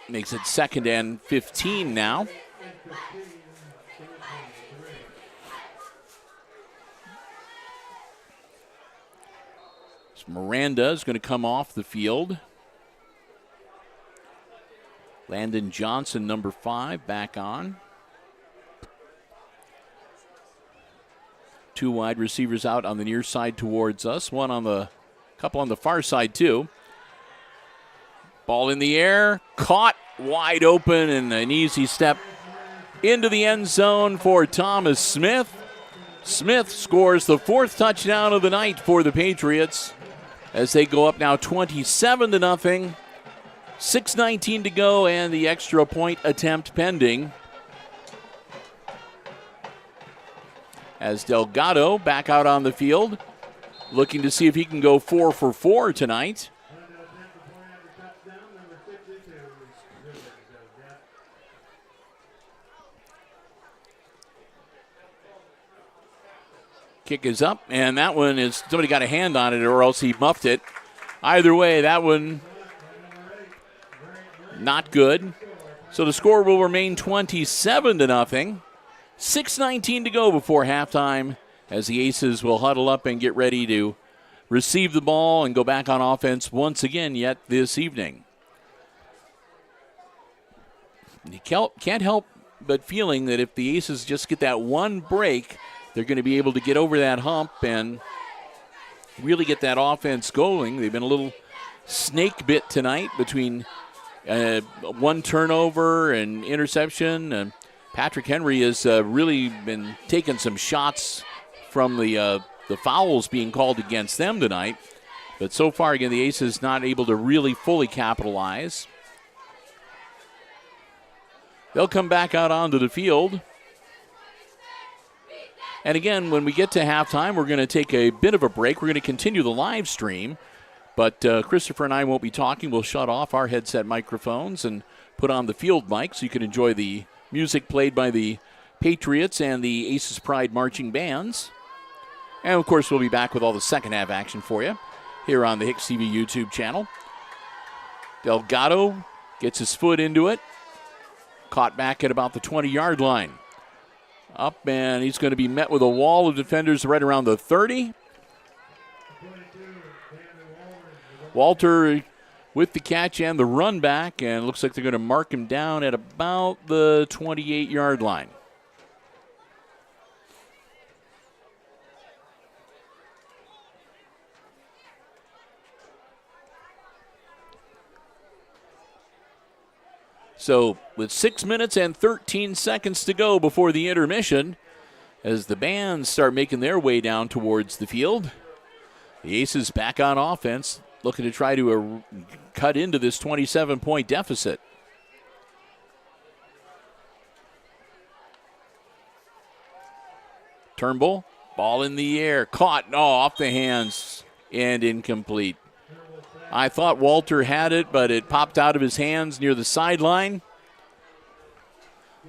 makes it 2nd and 15 now. So Miranda is going to come off the field. Landon Johnson, number 5, back on. 2 wide receivers out on the near side towards us. Couple on the far side too. Ball in the air, caught wide open, and an easy step into the end zone for Thomas Smith. Smith scores the 4th touchdown of the night for the Patriots as they go up now 27-0. 6:19 to go, and the extra point attempt pending. As Delgado back out on the field, looking to see if he can go 4 for 4 tonight. Kick is up, and that one is, somebody got a hand on it or else he muffed it. Either way, that one not good. So the score will remain 27-0. 6:19 to go before halftime as the Aces will huddle up and get ready to receive the ball and go back on offense once again yet this evening. You can't help but feeling that if the Aces just get that one break, they're going to be able to get over that hump and really get that offense going. They've been a little snake bit tonight between one turnover and interception. Patrick Henry has really been taking some shots from the fouls being called against them tonight. But so far, again, the Aces not able to really fully capitalize. They'll come back out onto the field. And again, when we get to halftime, we're going to take a bit of a break. We're going to continue the live stream. But Christopher and I won't be talking. We'll shut off our headset microphones and put on the field mic so you can enjoy the music played by the Patriots and the Aces Pride marching bands. And, of course, we'll be back with all the second half action for you here on the HIX-TV YouTube channel. Delgado gets his foot into it. Caught back at about the 20-yard line. Up, and he's going to be met with a wall of defenders right around the 30. Walter with the catch and the run back, and it looks like they're going to mark him down at about the 28-yard line. So with 6 minutes and 13 seconds to go before the intermission, as the bands start making their way down towards the field, the Aces back on offense, looking to try to cut into this 27-point deficit. Turnbull, ball in the air, caught, off the hands, and incomplete. I thought Walter had it, but it popped out of his hands near the sideline.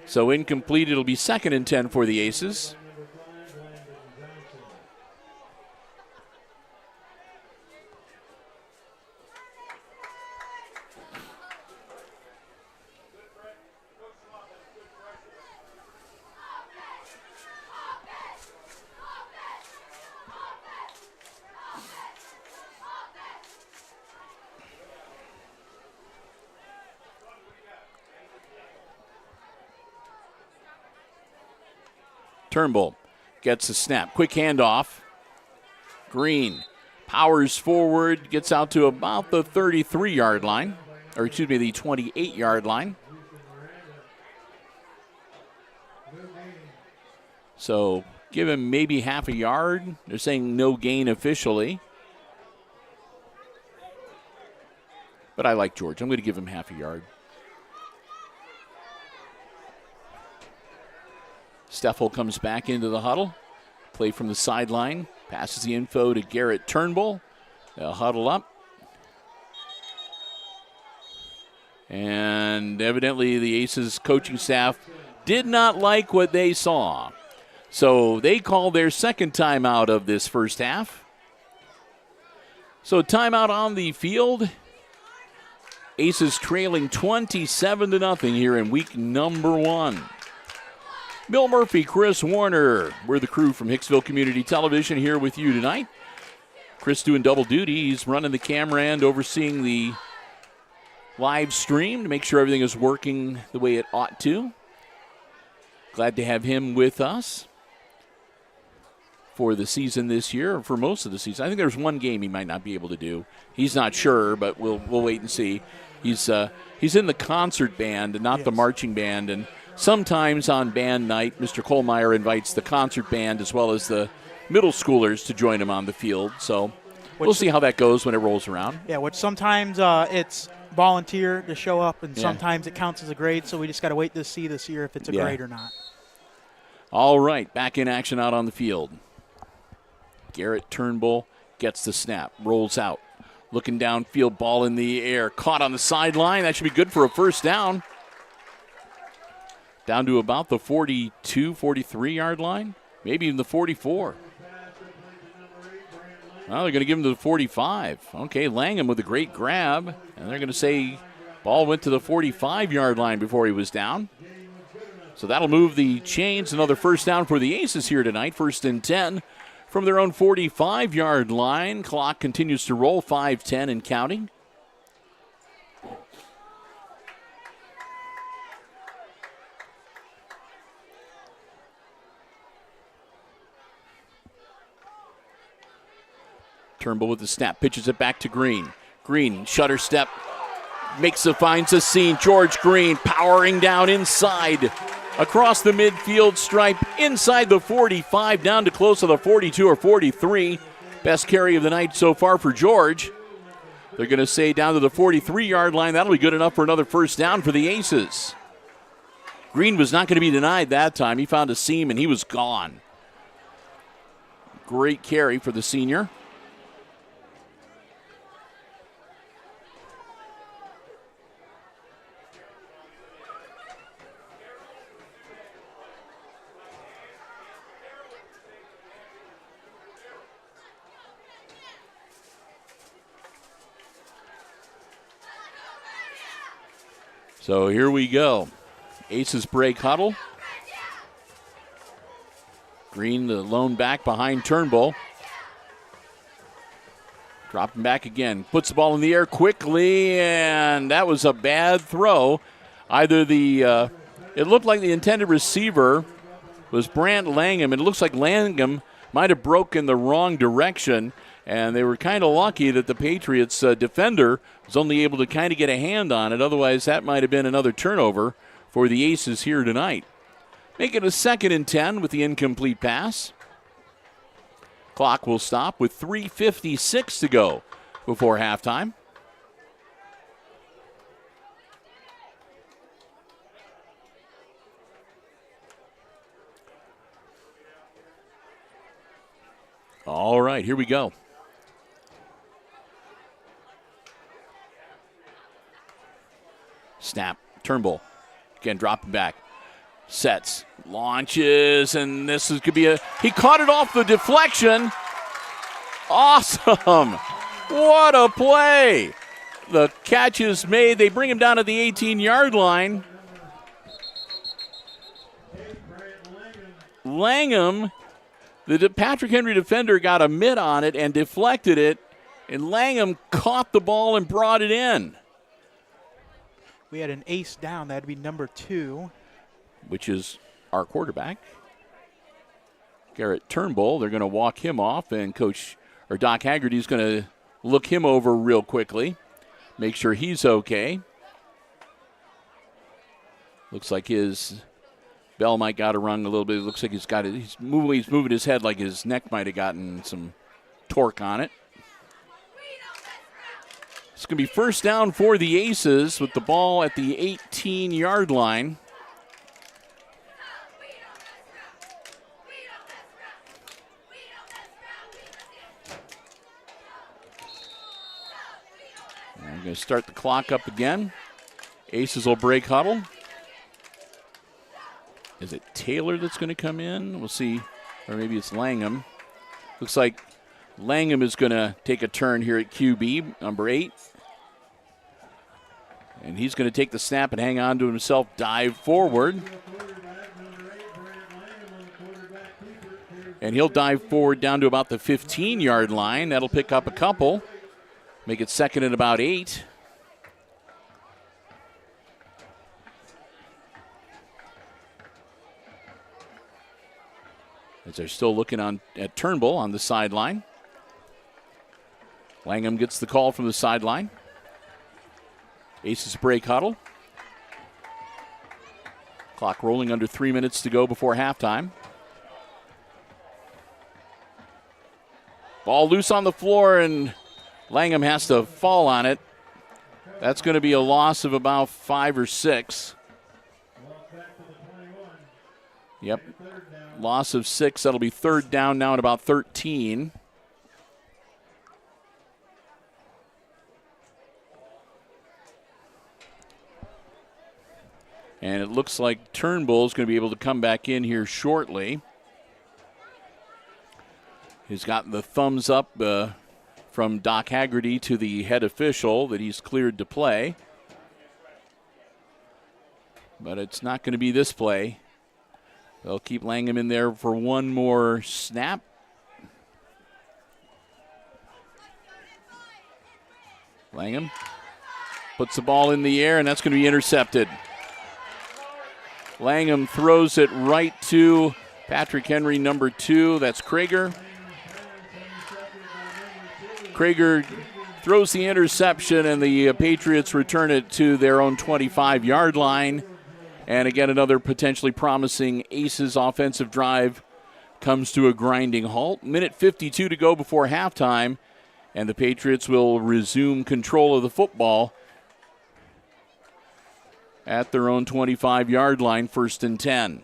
So incomplete. It'll be 2nd and 10 for the Aces. Turnbull gets the snap. Quick handoff. Green powers forward, gets out to about the 33-yard line, or excuse me, the 28-yard line. So give him maybe half a yard. They're saying no gain officially. But I like George. I'm going to give him half a yard. Steffel comes back into the huddle. Play from the sideline. Passes the info to Garrett Turnbull. They'll huddle up. And evidently the Aces coaching staff did not like what they saw. So they called their second timeout of this first half. So timeout on the field. Aces trailing 27-0 here in week number 1. Bill Murphy, Chris Warner, we're the crew from Hicksville Community Television here with you tonight. Chris doing double duty. He's running the camera and overseeing the live stream to make sure everything is working the way it ought to. Glad to have him with us for the season this year, or for most of the season. I think there's one game he might not be able to do. He's not sure, but we'll wait and see. He's in the concert band and not the marching band, and sometimes on band night, Mr. Kohlmeyer invites the concert band as well as the middle schoolers to join him on the field. So we'll see how that goes when it rolls around. Yeah, which sometimes it's volunteer to show up, and sometimes it counts as a grade, so we just got to wait to see this year if it's a grade or not. All right, back in action out on the field. Garrett Turnbull gets the snap, rolls out. Looking downfield, ball in the air, caught on the sideline. That should be good for a first down. Down to about the 42, 43-yard line, maybe even the 44. Well, they're going to give him to the 45. Okay, Langham with a great grab, and they're going to say ball went to the 45-yard line before he was down. So that'll move the chains. Another first down for the Aces here tonight, 1st and 10 from their own 45-yard line. Clock continues to roll, 5:10 and counting. Turnbull with the snap, pitches it back to Green. Green, shutter step, finds a seam. George Green powering down inside, across the midfield stripe, inside the 45, down to close to the 42 or 43. Best carry of the night so far for George. They're going to say down to the 43-yard line. That'll be good enough for another first down for the Aces. Green was not going to be denied that time. He found a seam and he was gone. Great carry for the senior. So here we go. Aces break huddle. Green, the lone back behind Turnbull. Dropping back again. Puts the ball in the air quickly, and that was a bad throw. Either it looked like the intended receiver was Brant Langham. It looks like Langham might have broken the wrong direction, and they were kind of lucky that the Patriots defender was only able to kind of get a hand on it. Otherwise, that might have been another turnover for the Aces here tonight. Make it a 2nd and 10 with the incomplete pass. Clock will stop with 3:56 to go before halftime. All right, here we go. Snap, Turnbull. Again, dropping back. Sets, launches, and could be he caught it off the deflection. Awesome. What a play. The catch is made. They bring him down to the 18-yard line. Langham, the Patrick Henry defender, got a mitt on it and deflected it, and Langham caught the ball and brought it in. We had an ace down. That'd be number 2. Which is our quarterback, Garrett Turnbull. They're going to walk him off, and Doc Haggerty's going to look him over real quickly, make sure he's okay. Looks like his bell might got rung a little bit. It looks like he's moving his head like his neck might have gotten some torque on it. It's going to be first down for the Aces with the ball at the 18-yard line. I'm going to start the clock up again. Aces will break huddle. Is it Taylor that's going to come in? We'll see. Or maybe it's Langham. Looks like Langham is going to take a turn here at QB, number 8. And he's going to take the snap and hang on to himself, dive forward. And he'll dive forward down to about the 15-yard line. That'll pick up a couple. Make it 2nd and about 8. As they're still looking at Turnbull on the sideline. Langham gets the call from the sideline. Aces break huddle. Clock rolling under 3 minutes to go before halftime. Ball loose on the floor, and Langham has to fall on it. That's going to be a loss of about 5 or 6. Yep. Loss of 6. That'll be 3rd down now at about 13. And it looks like Turnbull is going to be able to come back in here shortly. He's gotten the thumbs up from Doc Haggerty to the head official that he's cleared to play. But it's not going to be this play. They'll keep Langham in there for one more snap. Langham puts the ball in the air, and that's going to be intercepted. Langham throws it right to Patrick Henry, number 2. That's Krager. Krager throws the interception, and the Patriots return it to their own 25-yard line. And again, another potentially promising Aces offensive drive comes to a grinding halt. Minute 52 to go before halftime, and the Patriots will resume control of the football at their own 25-yard line, 1st and 10.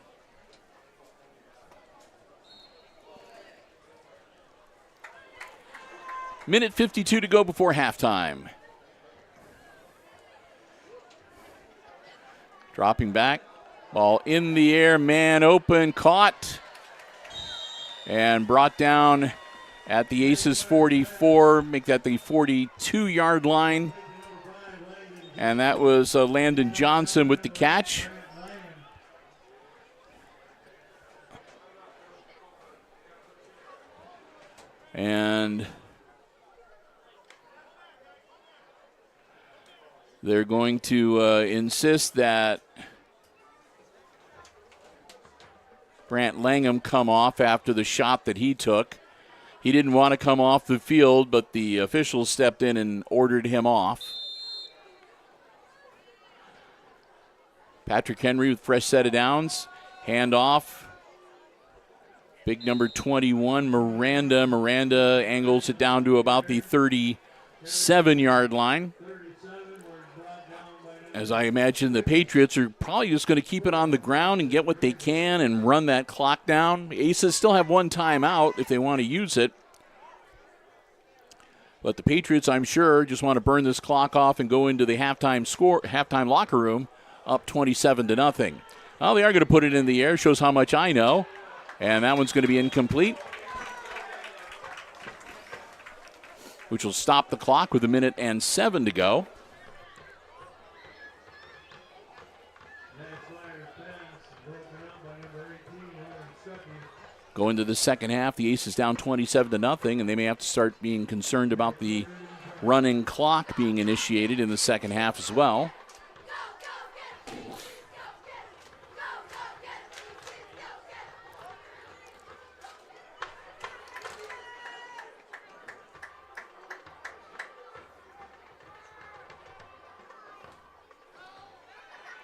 Minute 52 to go before halftime. Dropping back, ball in the air, man open, caught, and brought down at the Aces 44, make that the 42-yard line. And that was Landon Johnson with the catch. And they're going to insist that Brant Langham come off after the shot that he took. He didn't want to come off the field, but the officials stepped in and ordered him off. Patrick Henry with fresh set of downs. Hand off. Big number 21, Miranda. Miranda angles it down to about the 37-yard line. As I imagine, the Patriots are probably just going to keep it on the ground and get what they can and run that clock down. Aces still have one timeout if they want to use it. But the Patriots, I'm sure, just want to burn this clock off and go into the halftime locker room up 27-0. Well, they are going to put it in the air. Shows how much I know. And that one's going to be incomplete, which will stop the clock with 1:07 to go. Go into the second half. The Aces down 27-0, and they may have to start being concerned about the running clock being initiated in the second half as well.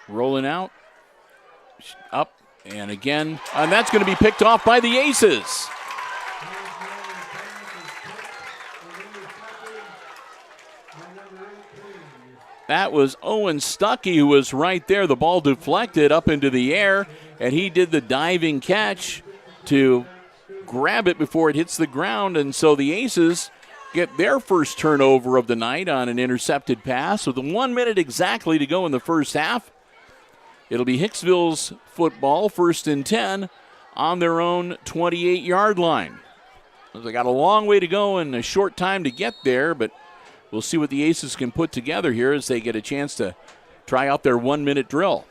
Rolling out, up, and again, and that's going to be picked off by the Aces. That was Owen Stuckey who was right there. The ball deflected up into the air, and he did the diving catch to grab it before it hits the ground, and so the Aces get their first turnover of the night on an intercepted pass with 1 minute exactly to go in the first half. It'll be Hicksville's football, 1st and 10, on their own 28-yard line. They got a long way to go and a short time to get there, but we'll see what the Aces can put together here as they get a chance to try out their 1 minute drill.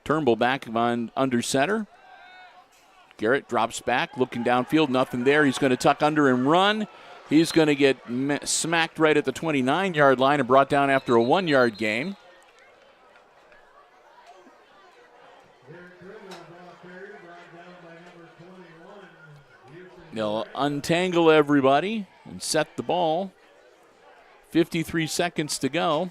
Turnbull back on under center. Garrett drops back, looking downfield, nothing there. He's going to tuck under and run. He's going to get smacked right at the 29-yard line and brought down after a 1-yard gain. They'll untangle everybody and set the ball. 53 seconds to go.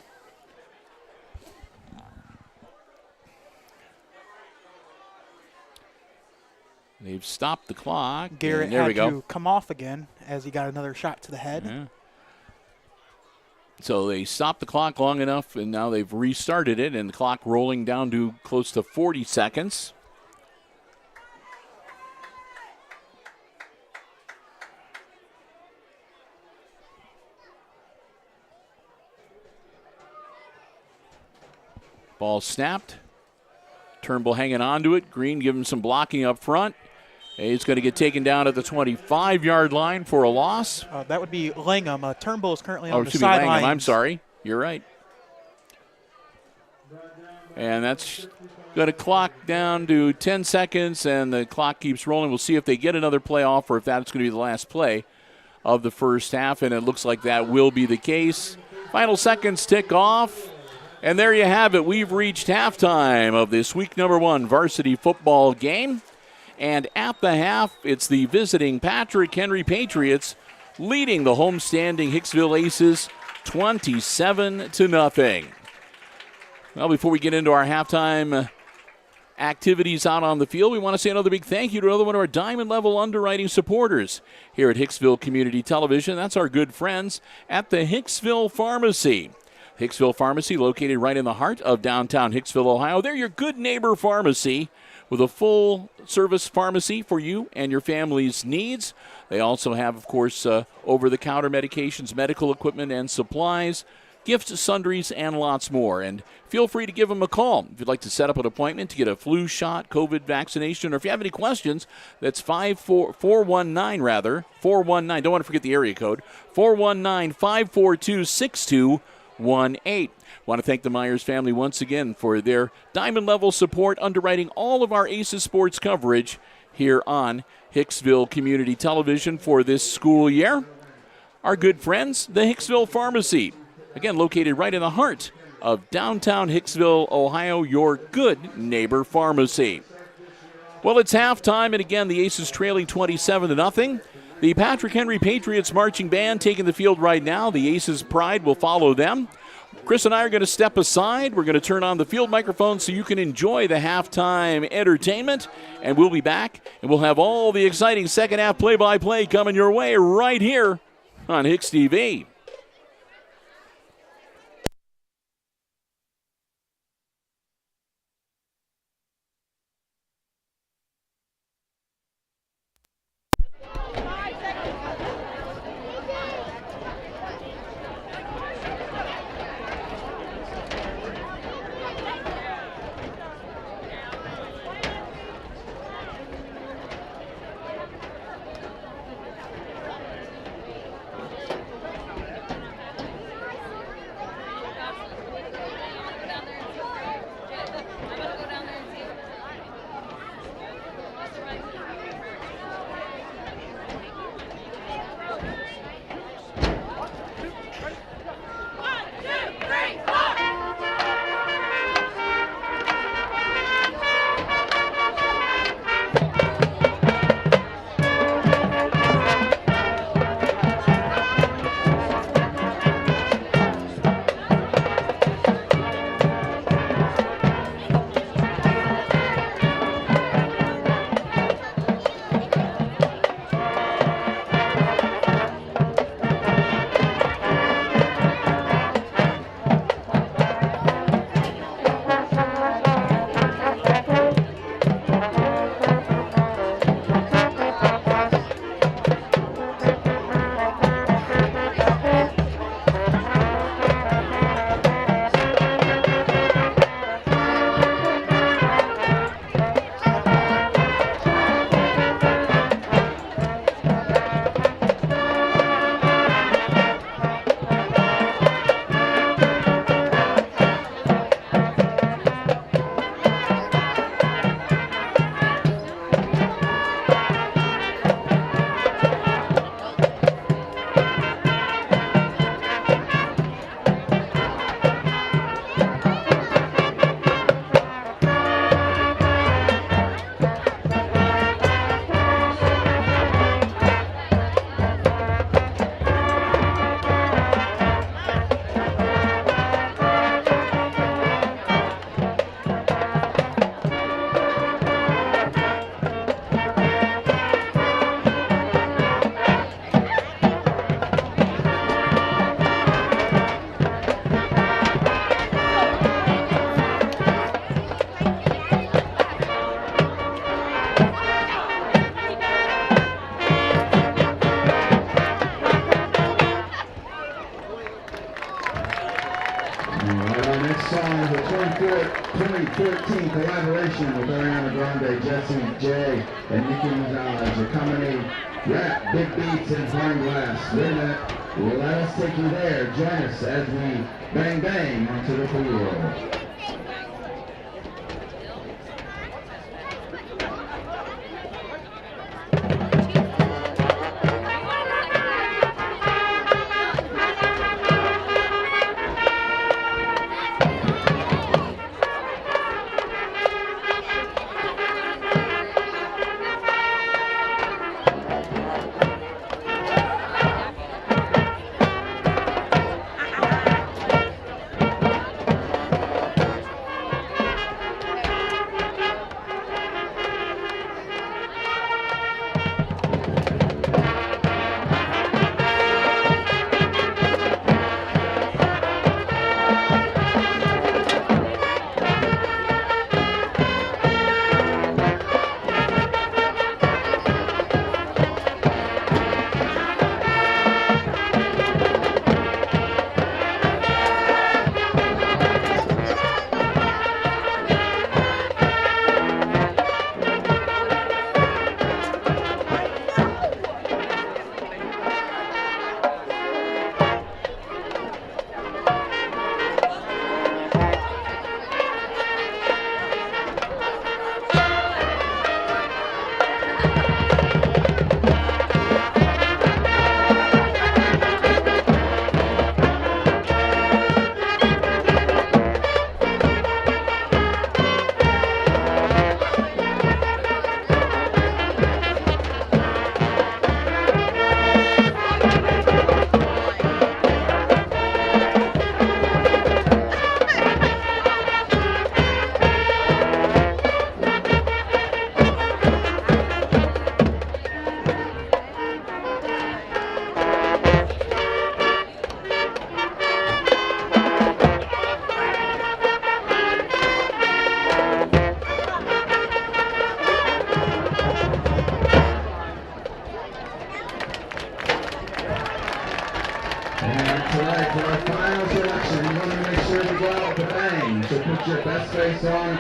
They've stopped the clock. Garrett there we had go. to come off again as he got another shot to the head. Yeah. So they stopped the clock long enough, and now they've restarted it, and the clock rolling down to close to 40 seconds. Ball snapped. Turnbull hanging on to it. Green giving him some blocking up front. He's going to get taken down at the 25-yard line for a loss. That would be Langham. Turnbull is currently on the Langham. sideline. I'm sorry. You're right. And that's going to clock down to 10 seconds, and the clock keeps rolling. We'll see if they get another play off or if that's going to be the last play of the first half, and it looks like that will be the case. Final seconds tick off. And there you have it. We've reached halftime of this week number 1 varsity football game. And at the half, it's the visiting Patrick Henry Patriots leading the homestanding Hicksville Aces 27-0. Well, before we get into our halftime activities out on the field, we want to say another big thank you to another one of our diamond level underwriting supporters here at Hicksville Community Television. That's our good friends at the Hicksville Pharmacy. Hicksville Pharmacy, located right in the heart of downtown Hicksville, Ohio. They're your good neighbor pharmacy with a full-service pharmacy for you and your family's needs. They also have, of course, over-the-counter medications, medical equipment, and supplies. gifts, sundries, and lots more. And feel free to give them a call if you'd like to set up an appointment to get a flu shot, COVID vaccination, or if you have any questions, that's 419, don't want to forget the area code, 419-542-6218. Want to thank the Myers family once again for their diamond-level support underwriting all of our Aces sports coverage here on Hicksville Community Television for this school year. Our good friends, the Hicksville Pharmacy, again located right in the heart of downtown Hicksville, Ohio, your good neighbor pharmacy. Well, it's halftime, and again, the Aces trailing 27-0. The Patrick Henry Patriots marching band taking the field right now. The Aces' pride will follow them. Chris and I are going to step aside. We're going to turn on the field microphone so you can enjoy the halftime entertainment, and we'll be back, and we'll have all the exciting second-half play-by-play coming your way right here on HIX-TV. Next song is a 2014 collaboration with Ariana Grande, Jessie J, and Nicki Minaj. They're coming in rap, big beats, and playing glass. Let us take you there. Join us as we bang bang onto the field.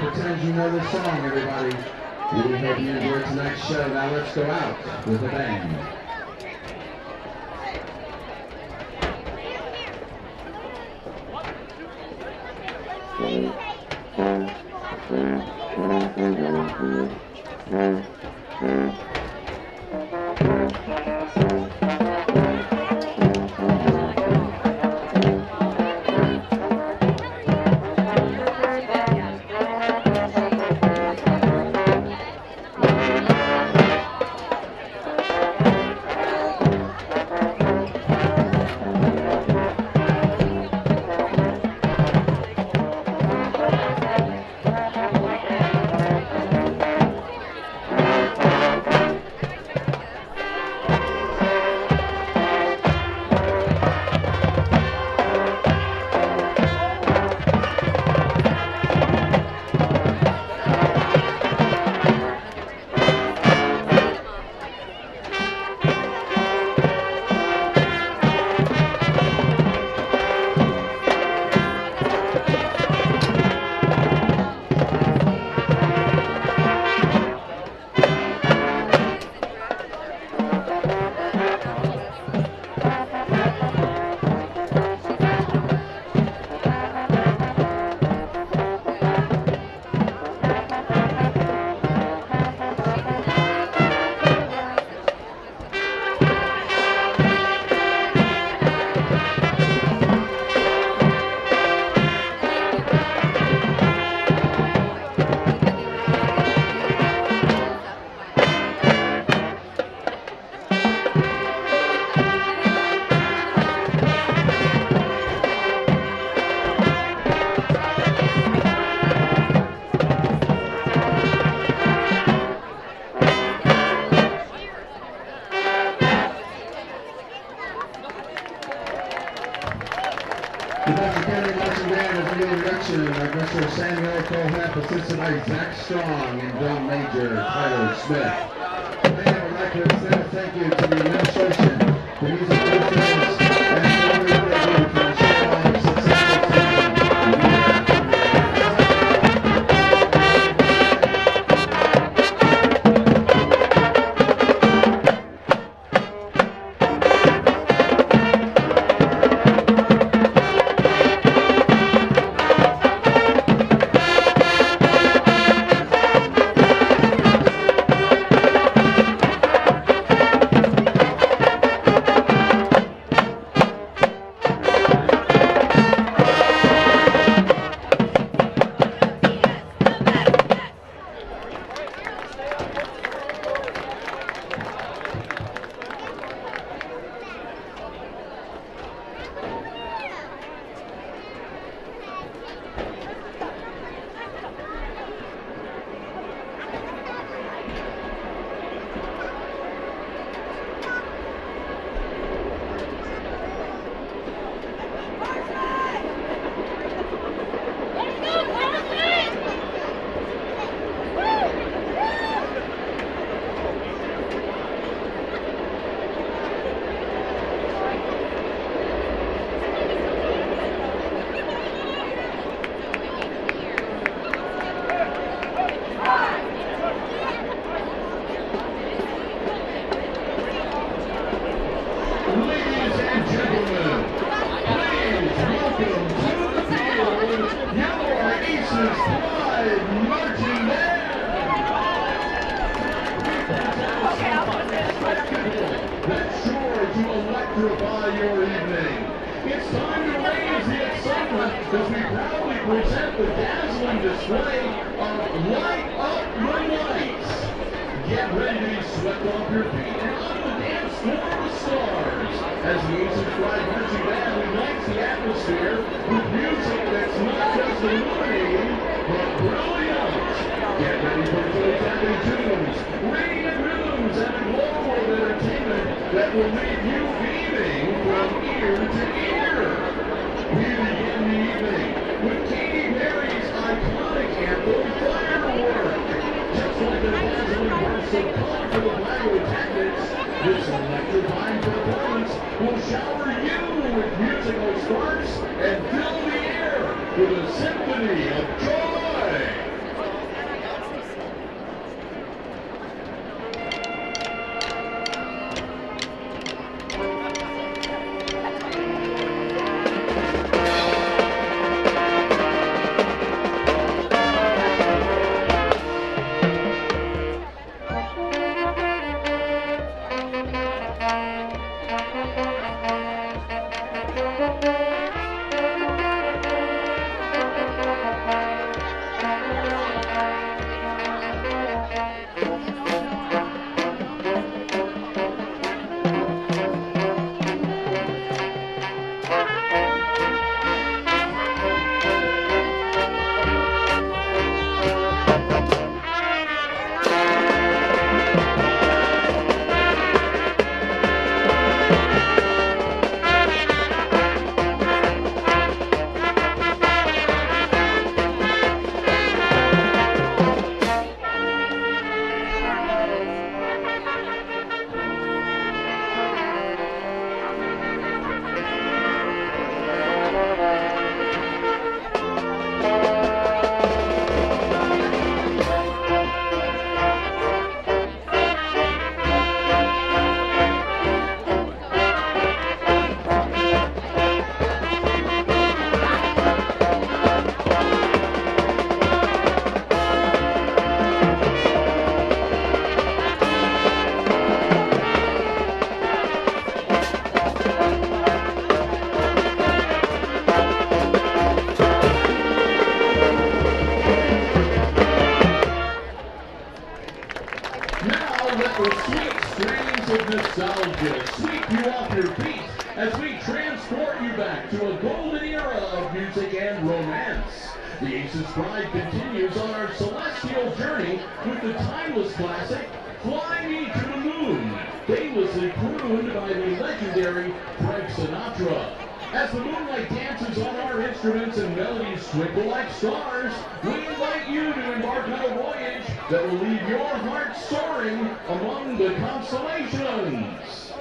pretend you know this song, everybody. We hope you enjoy tonight's show. Now let's go out with a bang. Strong and drum major Tyler Smith. May I would like to extend a thank you to the administration, the music personnel, and everyone they do to ensure our successful This electrifying performance will shower you with musical sparks and fill the air with a symphony of joy. nostalgia sweep you off your feet as we transport you back to a golden era of music and romance. The Aces Pride continues on our celestial journey with the timeless classic, Fly Me to the Moon, famously crooned by the legendary Frank Sinatra. As the moonlight dances on our instruments and melodies twinkle like stars, we invite you to embark on a voyage that will leave your heart soaring among the constellations.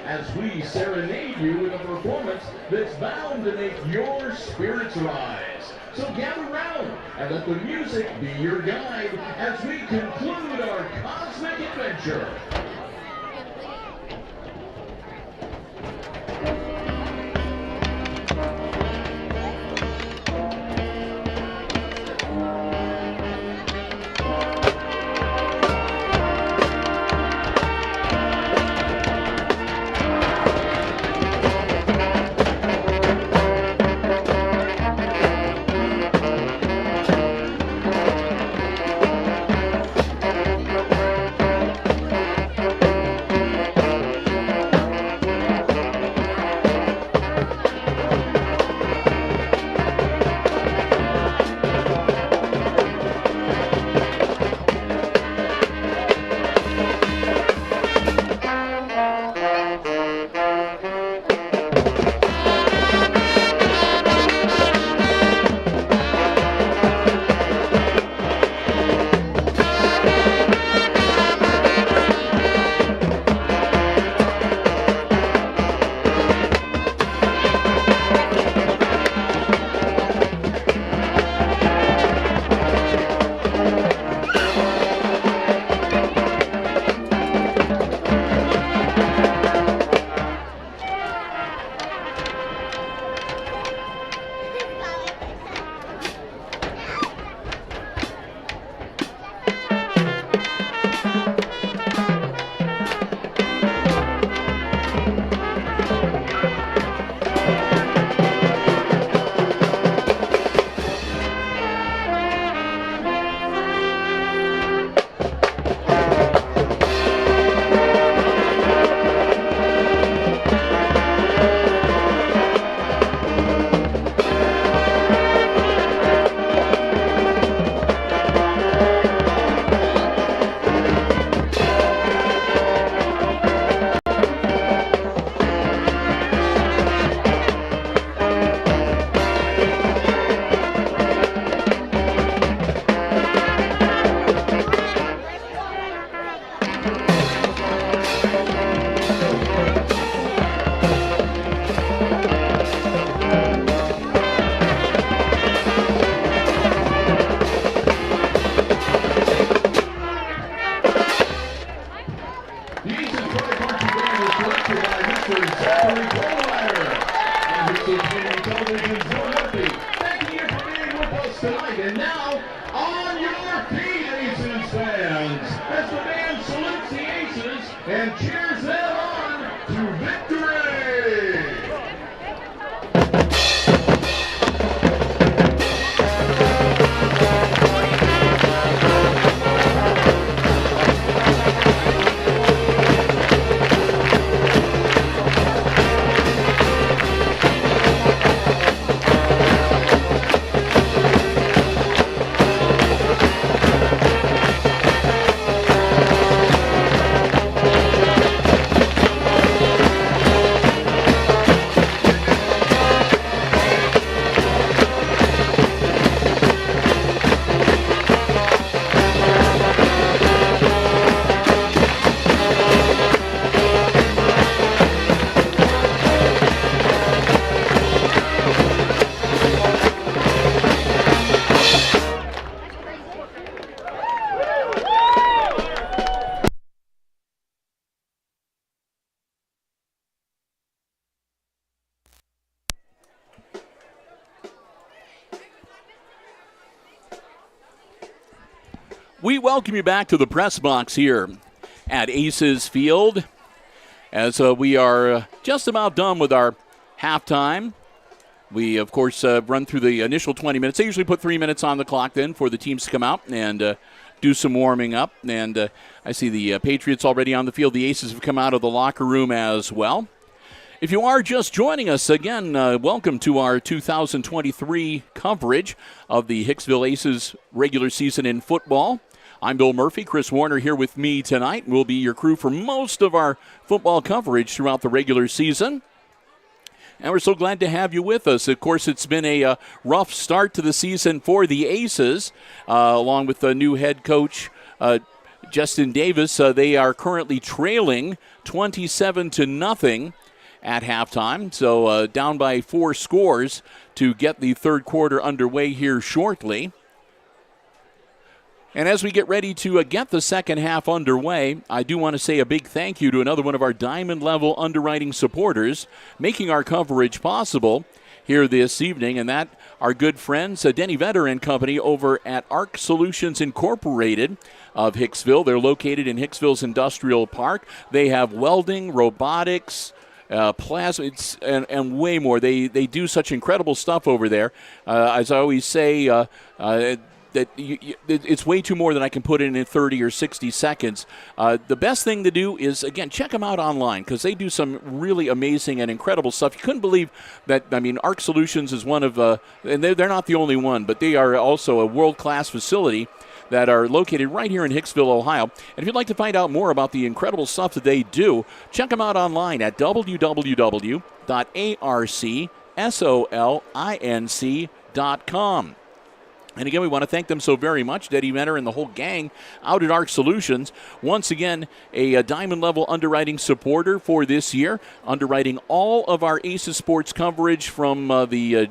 As we serenade you with a performance that's bound to make your spirits rise. So gather round and let the music be your guide as we conclude our cosmic adventure. sidelines as the band salutes the Aces and cheers them on to victory. We welcome you back to the press box here at Aces Field as we are just about done with our halftime. We, of course, run through the initial 20 minutes. They usually put 3 minutes on the clock then for the teams to come out and do some warming up. And I see the Patriots already on the field. The Aces have come out of the locker room as well. If you are just joining us, again, welcome to our 2023 coverage of the Hicksville Aces regular season in football. I'm Bill Murphy. Chris Warner here with me tonight. We'll be your crew for most of our football coverage throughout the regular season. And we're so glad to have you with us. Of course, it's been a rough start to the season for the Aces, along with the new head coach, Justin Davis. They are currently trailing 27-0 at halftime, so down by 4 scores to get the third quarter underway here shortly. And as we get ready to get the second half underway, I do want to say a big thank you to another one of our Diamond Level underwriting supporters making our coverage possible here this evening, and that our good friends, Denny Vetter and Company over at ARC Solutions Incorporated of Hicksville. They're located in Hicksville's Industrial Park. They have welding, robotics, plasma, and way more. They do such incredible stuff over there. As I always say, it's way too more than I can put in 30 or 60 seconds. The best thing to do is, again, check them out online because they do some really amazing and incredible stuff. You couldn't believe that. I mean, ARC Solutions is one of, and they're not the only one, but they are also a world-class facility that are located right here in Hicksville, Ohio. And if you'd like to find out more about the incredible stuff that they do, check them out online at www.arcsolinc.com. And again, we want to thank them so very much, Denny Vetter and the whole gang out at ARC Solutions. Once again, a Diamond Level underwriting supporter for this year, underwriting all of our Aces sports coverage from the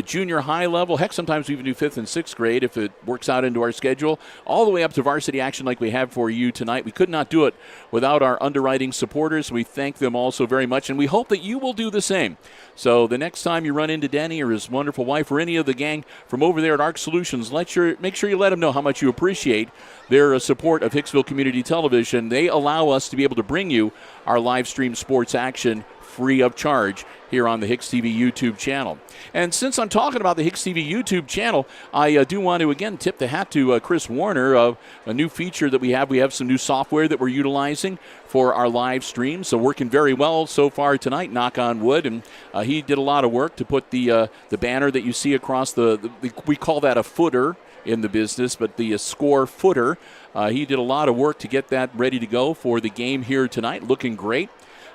junior high level. Heck, sometimes we even do 5th and 6th grade if it works out into our schedule, all the way up to varsity action like we have for you tonight. We could not do it without our underwriting supporters. We thank them all so very much, and we hope that you will do the same. So the next time you run into Denny or his wonderful wife or any of the gang from over there at ARC Solutions, make sure you let them know how much you appreciate their support of Hicksville Community Television. They allow us to be able to bring you our live stream sports action free of charge here on the HIX-TV YouTube channel. And since I'm talking about the HIX-TV YouTube channel, I do want to again tip the hat to Chris Warner of a new feature that we have. We have some new software that we're utilizing for our live stream, so working very well so far tonight, knock on wood. And he did a lot of work to put the banner that you see across the we call that a footer in the business, but the score footer. He did a lot of work to get that ready to go for the game here tonight, looking great.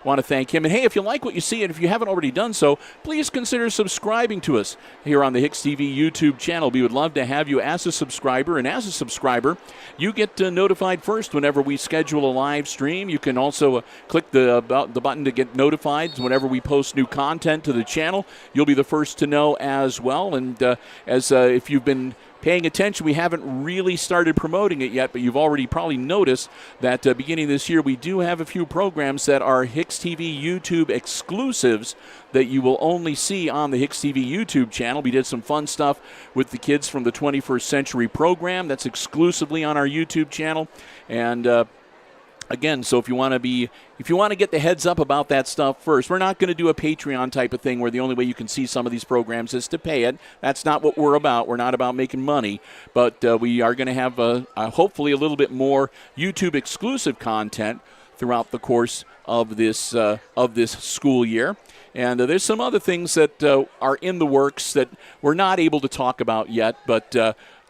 Want to thank him. And hey, if you like what you see, and if you haven't already done so, please consider subscribing to us here on the HIX-TV YouTube channel. We would love to have you as a subscriber. And as a subscriber, you get notified first whenever we schedule a live stream. You can also click the button to get notified whenever we post new content to the channel. You'll be the first to know as well. And if you've been paying attention, we haven't really started promoting it yet, but you've already probably noticed that beginning this year, we do have a few programs that are HIX-TV YouTube exclusives that you will only see on the HIX-TV YouTube channel. We did some fun stuff with the kids from the 21st Century program. That's exclusively on our YouTube channel. And again, so if you want to get the heads up about that stuff first, we're not going to do a Patreon type of thing where the only way you can see some of these programs is to pay it. That's not what we're about. We're not about making money, but we are going to have hopefully a little bit more YouTube exclusive content throughout the course of this school year. And there's some other things that are in the works that we're not able to talk about yet, but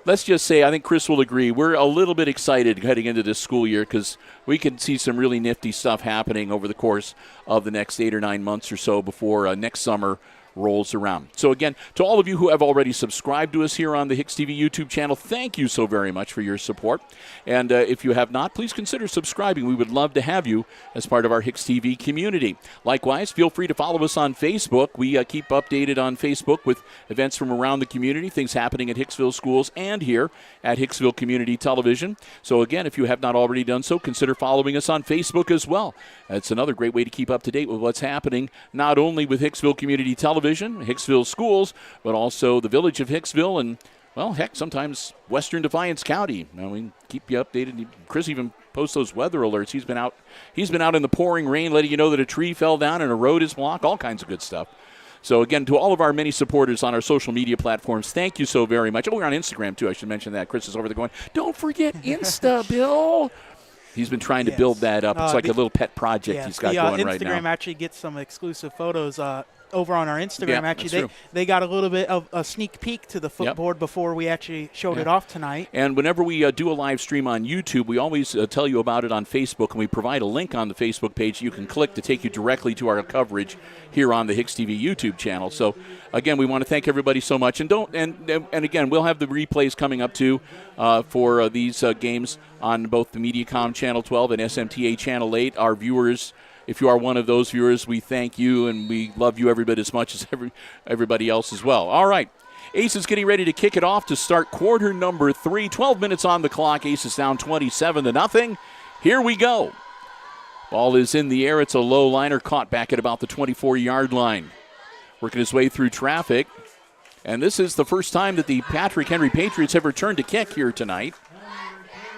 let's just say, I think Chris will agree, we're a little bit excited heading into this school year because we can see some really nifty stuff happening over the course of the next 8 or 9 months or so before next summer rolls around. So again, to all of you who have already subscribed to us here on the HIX-TV YouTube channel, thank you so very much for your support. And if you have not, please consider subscribing. We would love to have you as part of our HIX-TV community. Likewise, feel free to follow us on Facebook. We keep updated on Facebook with events from around the community, things happening at Hicksville schools and here at Hicksville Community Television. So again, if you have not already done so, consider following us on Facebook as well. It's another great way to keep up to date with what's happening, not only with Hicksville Community Television, Hicksville schools, but also the village of Hicksville and, well, heck, sometimes Western Defiance County. Now, we keep you updated. Chris even posts those weather alerts. He's been out in the pouring rain, letting you know that a tree fell down and a road is blocked, all kinds of good stuff. So, again, to all of our many supporters on our social media platforms, thank you so very much. Oh, we're on Instagram, too. I should mention that. Chris is over there going, don't forget Insta, Bill. He's been trying to build that up. It's like a little pet project he's got going right now. Instagram actually gets some exclusive photos over on our Instagram. Actually, they got a little bit of a sneak peek to the footboard before we actually showed it off tonight. And whenever we do a live stream on YouTube, we always tell you about it on Facebook, and we provide a link on the Facebook page you can click to take you directly to our coverage here on the HIX-TV YouTube channel. So, again, we want to thank everybody so much. And again, we'll have the replays coming up, too, for these games on both the Mediacom Channel 12 and SMTA Channel 8. Our viewers, if you are one of those viewers, we thank you, and we love you every bit as much as everybody else as well. All right. Aces getting ready to kick it off to start quarter number 3. 12 minutes on the clock. Aces down 27-0. Here we go. Ball is in the air. It's a low liner caught back at about the 24-yard line. Working his way through traffic. And this is the first time that the Patrick Henry Patriots have returned to kick here tonight.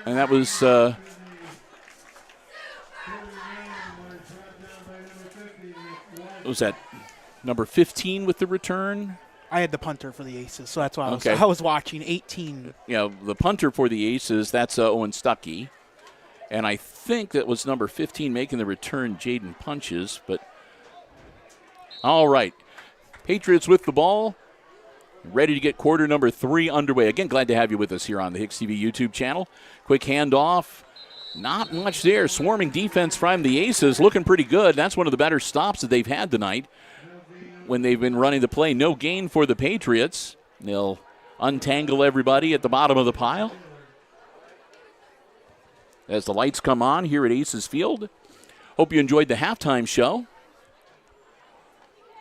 And that was... what was that, number 15 with the return? I had the punter for the Aces, so that's why I was watching 18. Yeah, the punter for the Aces, that's Owen Stuckey. And I think that was number 15 making the return, Jaden Punches. But all right, Patriots with the ball, ready to get quarter number 3 underway. Again, glad to have you with us here on the HIX-TV YouTube channel. Quick handoff. Not much there. Swarming defense from the Aces, looking pretty good. That's one of the better stops that they've had tonight when they've been running the play. No gain for the Patriots. They'll untangle everybody at the bottom of the pile as the lights come on here at Aces Field. Hope you enjoyed the halftime show.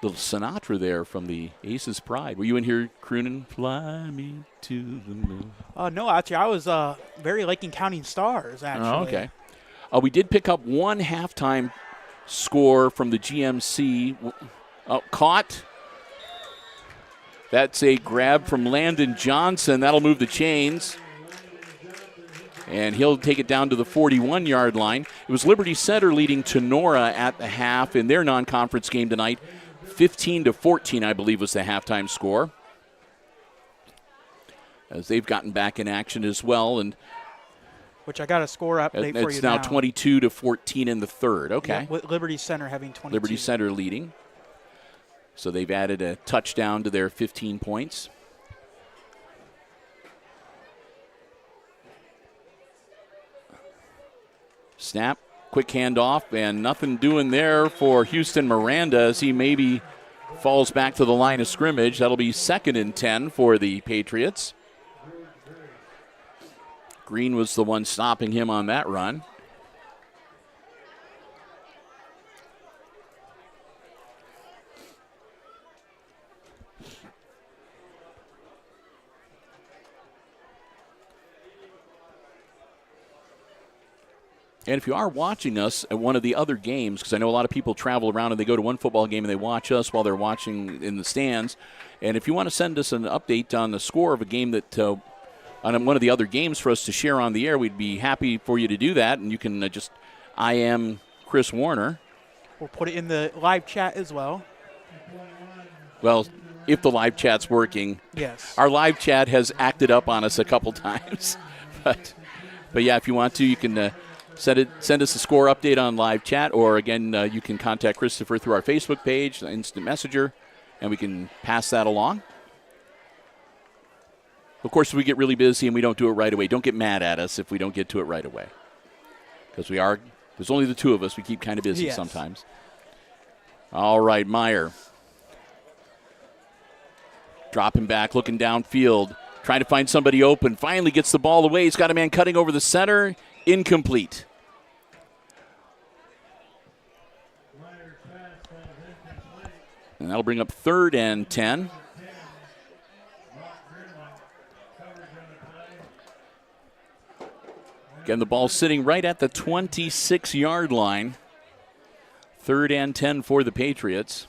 Little Sinatra there from the Aces Pride. Were you in here crooning, "Fly Me to the Moon"? No, actually, I was very liking Counting Stars, actually. Oh, okay. We did pick up one halftime score from the GMC. Caught. That's a grab from Landon Johnson. That'll move the chains. And he'll take it down to the 41-yard line. It was Liberty Center leading Tenora at the half in their non-conference game tonight. 15-14, I believe, was the halftime score, as they've gotten back in action as well. And which I got a score update for you it's now 22-14 in the third. Okay. Yeah, with Liberty Center having 22. Liberty Center leading. So they've added a touchdown to their 15 points. Snap. Quick handoff, and nothing doing there for Houston Miranda as he maybe falls back to the line of scrimmage. That'll be 2nd and 10 for the Patriots. Green was the one stopping him on that run. And if you are watching us at one of the other games, because I know a lot of people travel around and they go to one football game and they watch us while they're watching in the stands. And if you want to send us an update on the score of a game that on one of the other games for us to share on the air, we'd be happy for you to do that. And you can just IM Chris Warner. We'll put it in the live chat as well. Well, if the live chat's working. Yes. Our live chat has acted up on us a couple times. But yeah, if you want to, you can send us a score update on live chat, or again, you can contact Christopher through our Facebook page, Instant Messenger, and we can pass that along. Of course, we get really busy and we don't do it right away. Don't get mad at us if we don't get to it right away, because there's only the two of us. We keep kind of busy sometimes. All right, Meyer. Dropping back, looking downfield, trying to find somebody open. Finally gets the ball away. He's got a man cutting over the center. Incomplete. And that'll bring up 3rd and 10. Again, the ball sitting right at the 26-yard line. 3rd and 10 for the Patriots.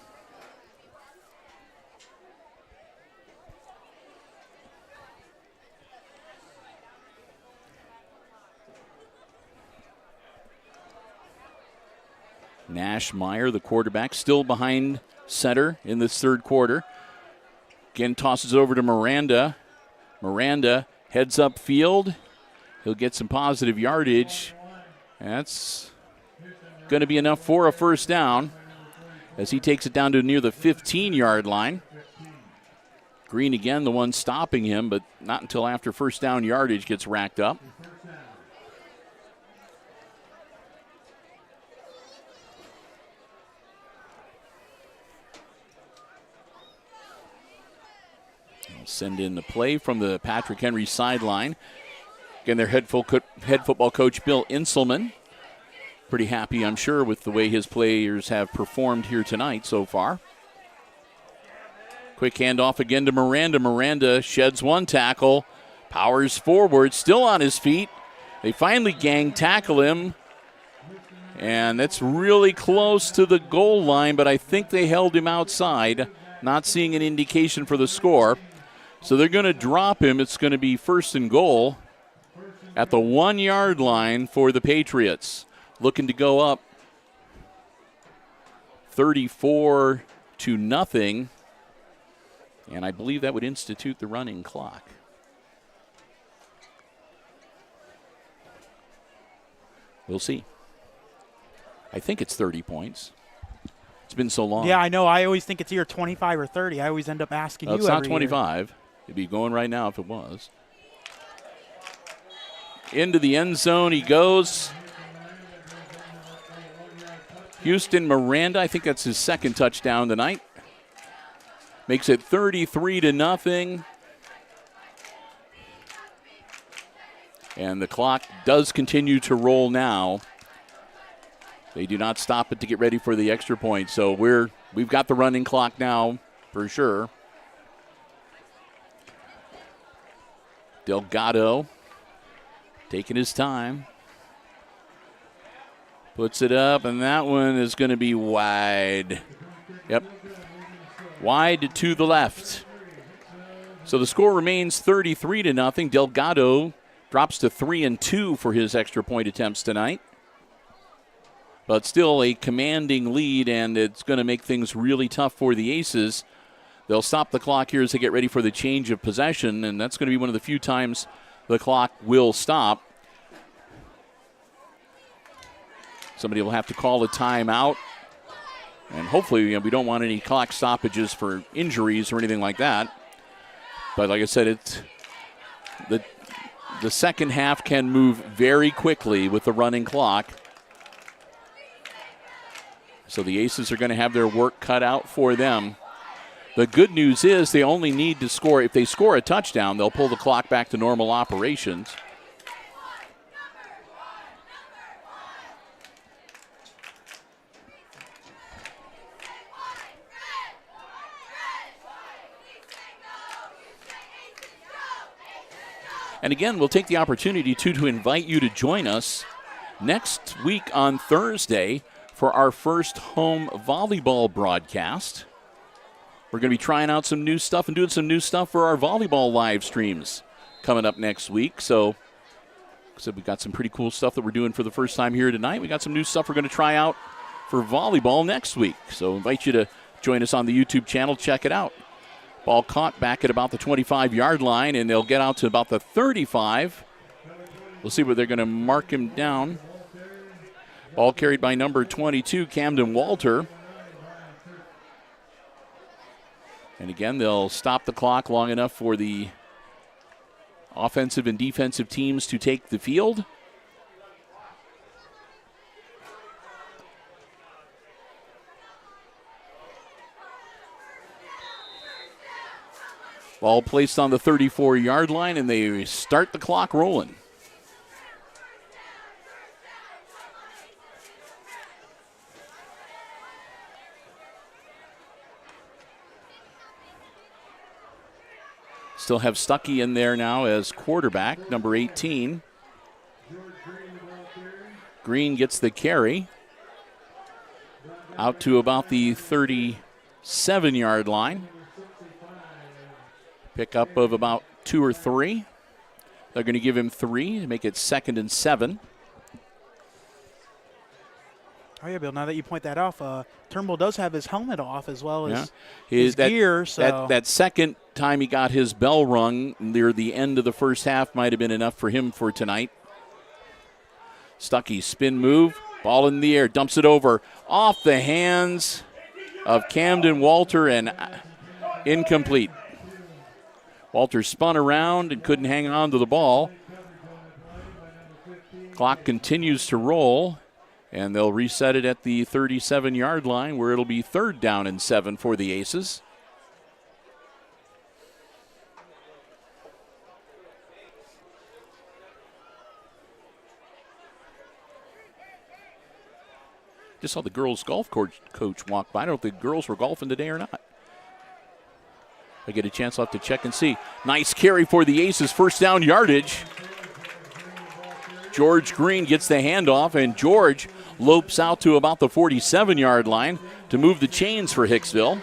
Nash Meyer, the quarterback, still behind center in this third quarter. Again, tosses over to Miranda. Miranda heads up field. He'll get some positive yardage. That's going to be enough for a first down as he takes it down to near the 15-yard line. Green again, the one stopping him, but not until after first down yardage gets racked up. Send in the play from the Patrick Henry sideline. Again, their head football coach, Bill Inselman. Pretty happy, I'm sure, with the way his players have performed here tonight so far. Quick handoff again to Miranda. Miranda sheds one tackle, powers forward, still on his feet. They finally gang tackle him. And that's really close to the goal line, but I think they held him outside, not seeing an indication for the score. So they're going to drop him. It's going to be 1st and goal at the 1-yard line for the Patriots. Looking to go up 34-0. And I believe that would institute the running clock. We'll see. I think it's 30 points. It's been so long. Yeah, I know. I always think it's either 25 or 30. I always end up asking you it's not every 25. Year. It'd be going right now if it was. Into the end zone he goes. Houston Miranda, I think that's his second touchdown tonight. Makes it 33-0. And the clock does continue to roll now. They do not stop it to get ready for the extra point. So we've got the running clock now for sure. Delgado taking his time. Puts it up, and that one is going to be wide. Yep. Wide to the left. So the score remains 33-0. Delgado drops to 3-2 for his extra point attempts tonight. But still a commanding lead, and it's going to make things really tough for the Aces. They'll stop the clock here as they get ready for the change of possession, and that's going to be one of the few times the clock will stop. Somebody will have to call a timeout. And hopefully, we don't want any clock stoppages for injuries or anything like that. But like I said, it's the second half can move very quickly with the running clock. So the Aces are going to have their work cut out for them. The good news is they only need to score. If they score a touchdown, they'll pull the clock back to normal operations. And again, we'll take the opportunity to invite you to join us next week on Thursday for our first home volleyball broadcast. We're going to be trying out some new stuff and doing some new stuff for our volleyball live streams coming up next week. So we've got some pretty cool stuff that we're doing for the first time here tonight. We got some new stuff we're going to try out for volleyball next week. So I invite you to join us on the YouTube channel. Check it out. Ball caught back at about the 25-yard line, and they'll get out to about the 35. We'll see where they're going to mark him down. Ball carried by number 22, Camden Walter. And again, they'll stop the clock long enough for the offensive and defensive teams to take the field. Ball placed on the 34-yard line, and they start the clock rolling. Still have Stuckey in there now as quarterback, number 18. Green gets the carry out to about the 37-yard line. Pickup of about 2 or 3. They're going to give him 3 to make it 2nd and 7. Oh, yeah, Bill, now that you point that off, Turnbull does have his helmet off as well as his gear. So that second time he got his bell rung near the end of the first half might have been enough for him for tonight. Stuckey, spin move, ball in the air, dumps it over, off the hands of Camden Walter and incomplete. Walter spun around and couldn't hang on to the ball. Clock continues to roll. And they'll reset it at the 37-yard line where it'll be 3rd down and 7 for the Aces. Just saw the girls' golf coach walk by. I don't know if the girls were golfing today or not. If I get a chance, I'll have to check and see. Nice carry for the Aces, 1st down yardage. George Green gets the handoff, and George lopes out to about the 47-yard line to move the chains for Hicksville.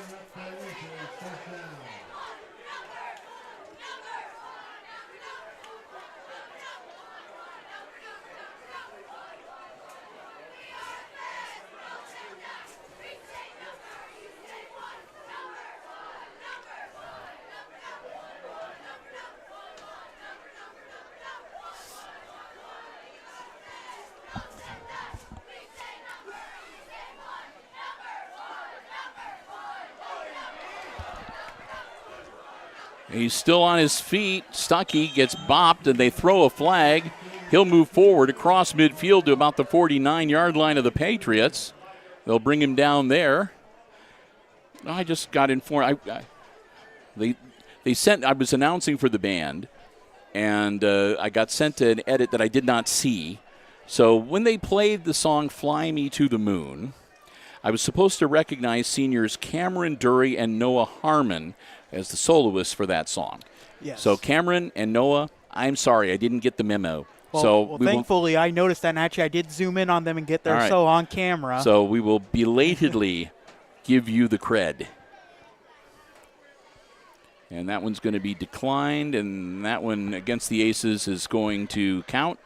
He's still on his feet. Stuckey gets bopped, and they throw a flag. He'll move forward across midfield to about the 49-yard line of the Patriots. They'll bring him down there. I just got informed. They sent. I was announcing for the band, and I got sent an edit that I did not see. So when they played the song "Fly Me to the Moon," I was supposed to recognize seniors Cameron Dury and Noah Harmon as the soloists for that song. Yes. So Cameron and Noah, I'm sorry, I didn't get the memo. Well, thankfully, I noticed that, and actually I did zoom in on them and get their so on camera. So we will belatedly give you the cred. And that one's going to be declined, and that one against the Aces is going to count,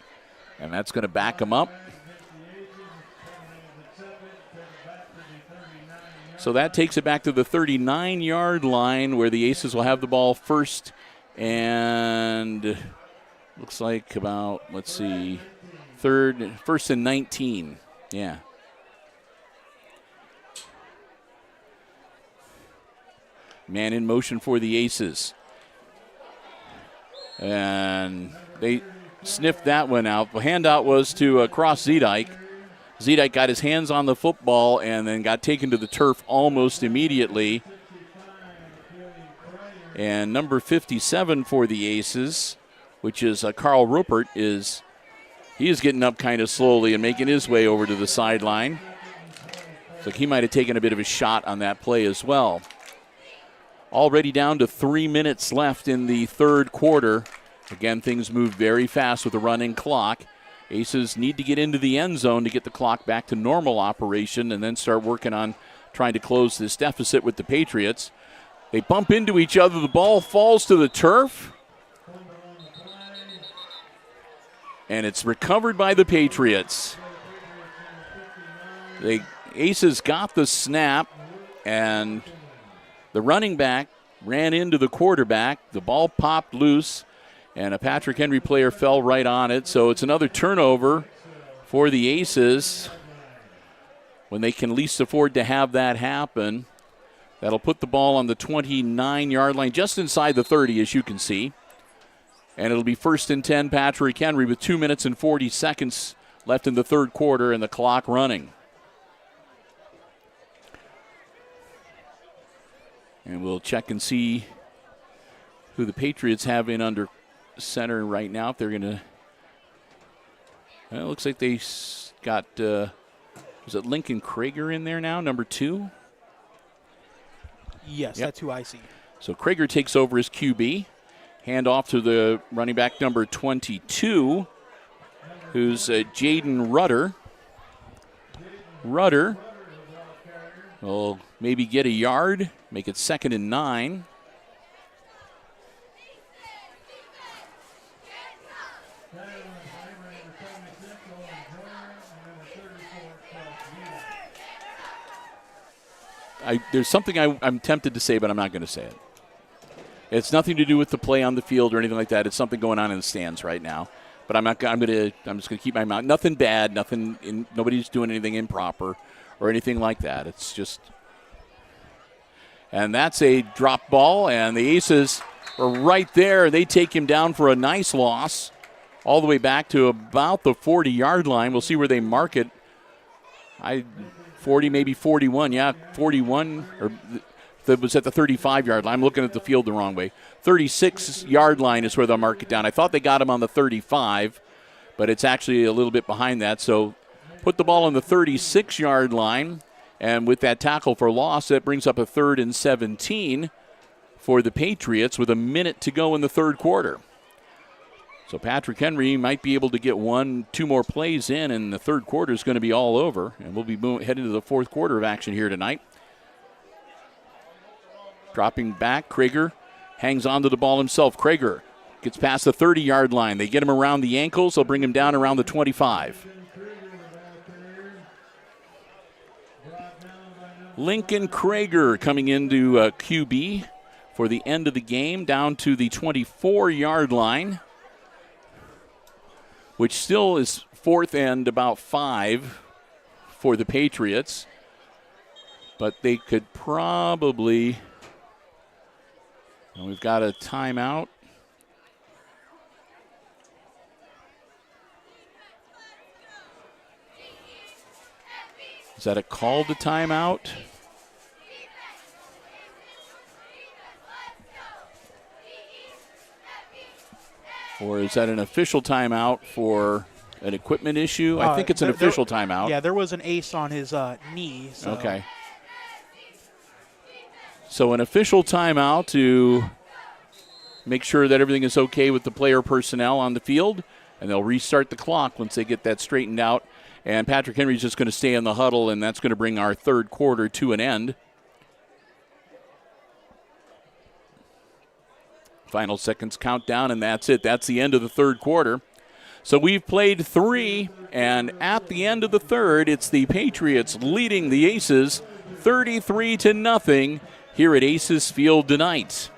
and that's going to back them up. So that takes it back to the 39-yard line where the Aces will have the ball first and looks like about, first and 19. Yeah. Man in motion for the Aces. And they sniffed that one out. The handout was to Cross Zedike. Zedike got his hands on the football and then got taken to the turf almost immediately. And number 57 for the Aces, which is Carl Rupert, he is getting up kind of slowly and making his way over to the sideline. So he might have taken a bit of a shot on that play as well. Already down to 3 minutes left in the third quarter. Again, things move very fast with the running clock. Aces need to get into the end zone to get the clock back to normal operation and then start working on trying to close this deficit with the Patriots. They bump into each other. The ball falls to the turf. And it's recovered by the Patriots. The Aces got the snap, and the running back ran into the quarterback. The ball popped loose, and a Patrick Henry player fell right on it. So it's another turnover for the Aces when they can least afford to have that happen. That'll put the ball on the 29-yard line, just inside the 30, as you can see. And it'll be 1st and 10, Patrick Henry, with 2 minutes and 40 seconds left in the third quarter and the clock running. And we'll check and see who the Patriots have in under center right now. If they're going to, well, it looks like they got, is it Lincoln Krager in there now, number 2? Yes, yep. That's who I see. So Krager takes over as QB. Hand off to the running back number 22, who's Jaden Rudder. Rudder will maybe get a yard, make it 2nd and 9. There's something I'm tempted to say, but I'm not going to say it. It's nothing to do with the play on the field or anything like that. It's something going on in the stands right now. But I'm just going to keep my mouth. Nothing bad. Nobody's doing anything improper or anything like that. It's just, and that's a drop ball, and the Aces are right there. They take him down for a nice loss, all the way back to about the 40-yard line. We'll see where they mark it. 40, maybe 41. Yeah, 41 or. That was at the 35-yard line. I'm looking at the field the wrong way. 36-yard line is where they'll mark it down. I thought they got him on the 35, but it's actually a little bit behind that. So put the ball on the 36-yard line, and with that tackle for loss, that brings up a 3rd and 17 for the Patriots with a minute to go in the third quarter. So Patrick Henry might be able to get 1-2 more plays in, and the third quarter is going to be all over, and we'll be heading to the fourth quarter of action here tonight. Dropping back, Krager hangs on to the ball himself. Krager gets past the 30-yard line. They get him around the ankles. They'll bring him down around the 25. Lincoln Krager coming into QB for the end of the game, down to the 24-yard line, which still is 4th and about 5 for the Patriots. But they could probably... And we've got a timeout. Is that a call to timeout? Or is that an official timeout for an equipment issue? I think it's an official timeout. Yeah, there was an ace on his knee. So. Okay. So an official timeout to make sure that everything is okay with the player personnel on the field, and they'll restart the clock once they get that straightened out. And Patrick Henry's just going to stay in the huddle, and that's going to bring our third quarter to an end. Final seconds countdown, and that's it. That's the end of the third quarter. So we've played 3, and at the end of the third, it's the Patriots leading the Aces 33-0 here at Aces Field tonight.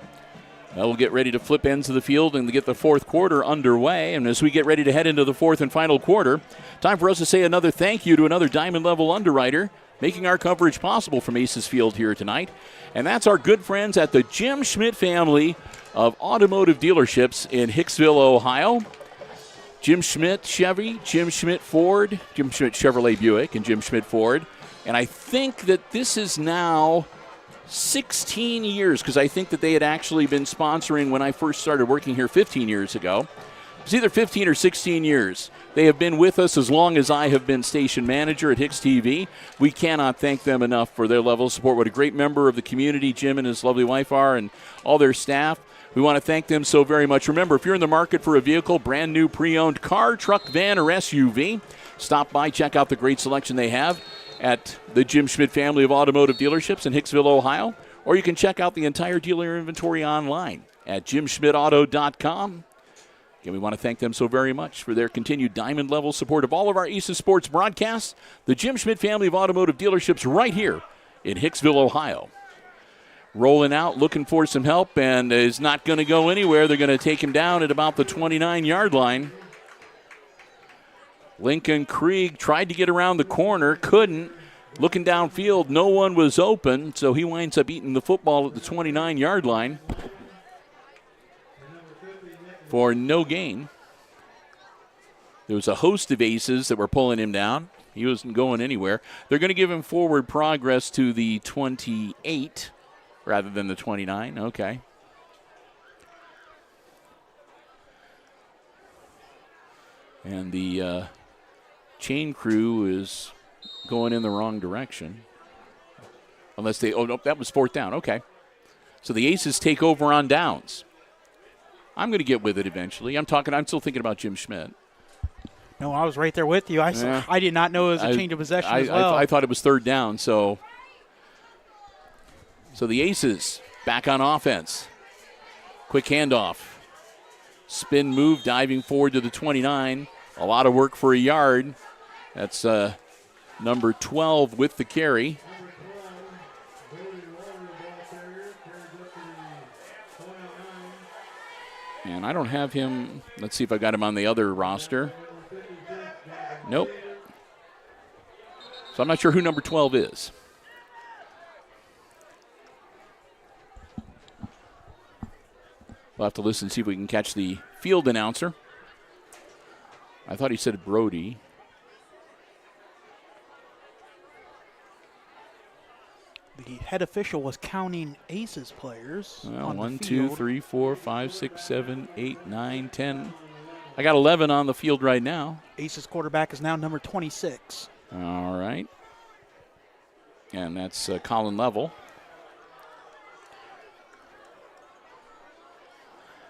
We'll get ready to flip ends of the field and get the fourth quarter underway. And as we get ready to head into the fourth and final quarter, time for us to say another thank you to another Diamond Level Underwriter, making our coverage possible from Aces Field here tonight. And that's our good friends at the Jim Schmidt family of automotive dealerships in Hicksville, Ohio. Jim Schmidt Chevy, Jim Schmidt Ford, Jim Schmidt Chevrolet Buick, and Jim Schmidt Ford. And I think that this is now 16 years, because I think that they had actually been sponsoring when I first started working here 15 years ago. It's either 15 or 16 years. They have been with us as long as I have been station manager at HIX-TV. We cannot thank them enough for their level of support. What a great member of the community Jim and his lovely wife are, and all their staff. We want to thank them so very much. Remember, if you're in the market for a vehicle, brand new pre-owned car, truck, van, or SUV, stop by, check out the great selection they have at the Jim Schmidt family of automotive dealerships in Hicksville, Ohio. Or you can check out the entire dealer inventory online at jimschmidtauto.com. Again, we want to thank them so very much for their continued diamond-level support of all of our Aces Sports broadcasts. The Jim Schmidt family of automotive dealerships right here in Hicksville, Ohio. Rolling out, looking for some help, and is not going to go anywhere. They're going to take him down at about the 29-yard line. Lincoln Krieg tried to get around the corner, couldn't. Looking downfield, no one was open, so he winds up eating the football at the 29-yard line for no gain. There was a host of aces that were pulling him down. He wasn't going anywhere. They're going to give him forward progress to the 28 rather than the 29. Okay. And the chain crew is going in the wrong direction. Unless they, oh, no, that was fourth down. Okay. So the Aces take over on downs. I'm going to get with it eventually. I'm still thinking about Jim Schmidt. No, I was right there with you. I did not know it was a change of possession as well. I thought it was third down, so the Aces back on offense. Quick handoff. Spin move, diving forward to the 29. A lot of work for a yard. That's number 12 with the carry. And I don't have him. Let's see if I got him on the other roster. Nope. So I'm not sure who number 12 is. We'll have to listen and see if we can catch the field announcer. I thought he said Brody. The head official was counting Aces players. Well, 1, 2, 3, 4, 5, 6, 7, 8, 9, 10. I got 11 on the field right now. Aces quarterback is now number 26. All right. And that's Colin Level.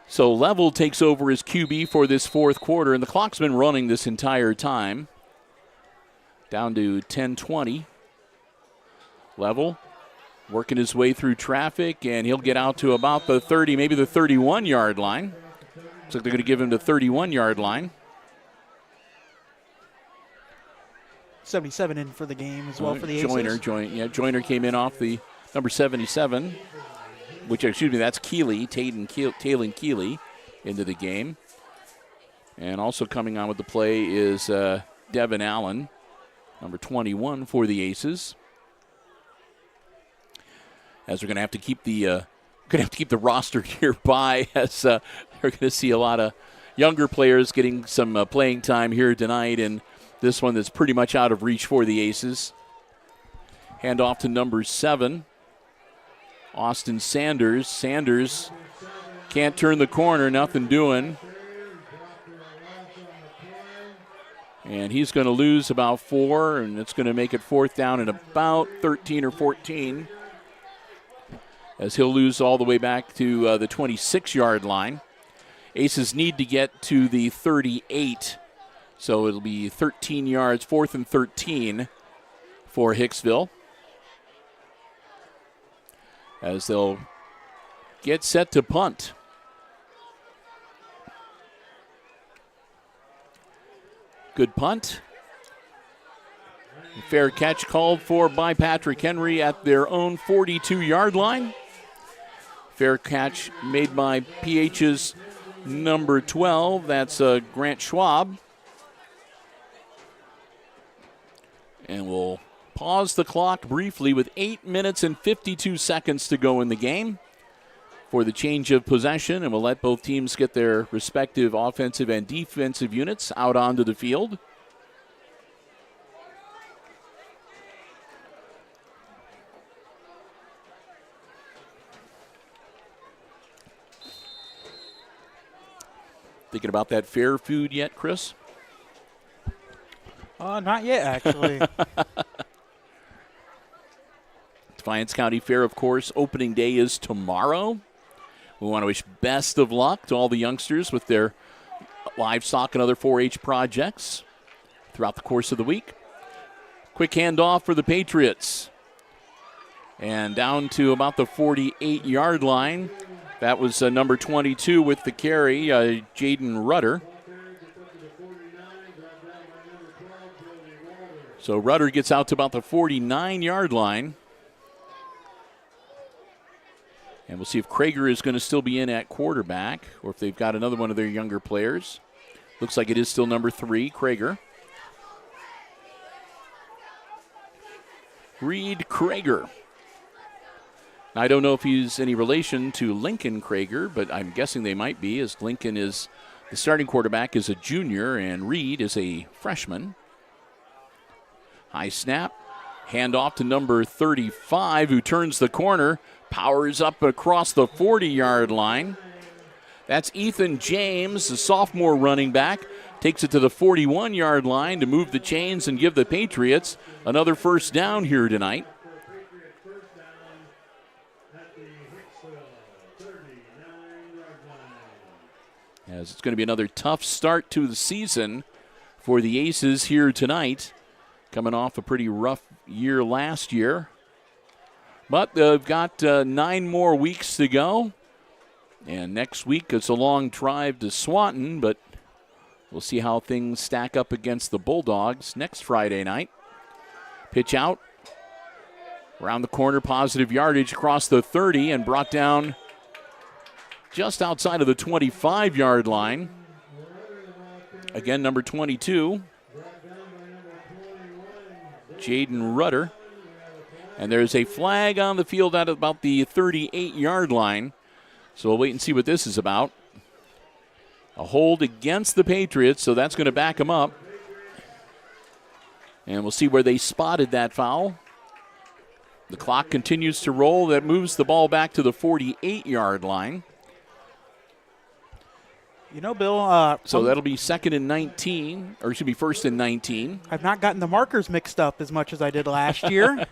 So Level takes over as QB for this fourth quarter, and the clock's been running this entire time. Down to 10:20. Level working his way through traffic, and he'll get out to about the 30, maybe the 31-yard line. Looks like they're going to give him the 31-yard line. 77 in for the game as well for the Aces. Joyner came in off the number 77, that's Keeley, Taylon Keeley into the game. And also coming on with the play is Devin Allen, number 21 for the Aces. As we're going to have to keep the roster nearby, as we're going to see a lot of younger players getting some playing time here tonight, and this one that's pretty much out of reach for the Aces. Hand off to number 7, Austin Sanders. Sanders can't turn the corner, nothing doing. And he's going to lose about 4, and it's going to make it fourth down at about 13 or 14. As he'll lose all the way back to the 26-yard line. Aces need to get to the 38, so it'll be 13 yards, 4th and 13 for Hicksville. As they'll get set to punt. Good punt. Fair catch called for by Patrick Henry at their own 42-yard line. Fair catch made by PH's number 12. That's Grant Schwab. And we'll pause the clock briefly with 8 minutes and 52 seconds to go in the game for the change of possession. And we'll let both teams get their respective offensive and defensive units out onto the field. Thinking about that fair food yet, Chris? Not yet, actually. Defiance County Fair, of course, opening day is tomorrow. We want to wish best of luck to all the youngsters with their livestock and other 4-H projects throughout the course of the week. Quick handoff for the Patriots. And down to about the 48-yard line. That was number 22 with the carry, Jaden Rudder. So Rudder gets out to about the 49-yard line. And we'll see if Krager is going to still be in at quarterback or if they've got another one of their younger players. Looks like it is still number 3, Krager. Reed Krager. I don't know if he's any relation to Lincoln Krager, but I'm guessing they might be, as Lincoln is the starting quarterback is a junior and Reed is a freshman. High snap. Handoff to number 35, who turns the corner, powers up across the 40-yard line. That's Ethan James, the sophomore running back. Takes it to the 41-yard line to move the chains and give the Patriots another first down here tonight. As it's going to be another tough start to the season for the Aces here tonight, coming off a pretty rough year last year. But they've got 9 more weeks to go. And next week it's a long drive to Swanton, but we'll see how things stack up against the Bulldogs next Friday night. Pitch out. Around the corner, positive yardage across the 30 and brought down just outside of the 25-yard line. Again, number 22, Jaden Rudder. And there's a flag on the field at about the 38-yard line. So we'll wait and see what this is about. A hold against the Patriots, so that's going to back them up. And we'll see where they spotted that foul. The clock continues to roll. That moves the ball back to the 48-yard line. You know, Bill. So that'll be second and 19, or it should be first and 19. I've not gotten the markers mixed up as much as I did last year.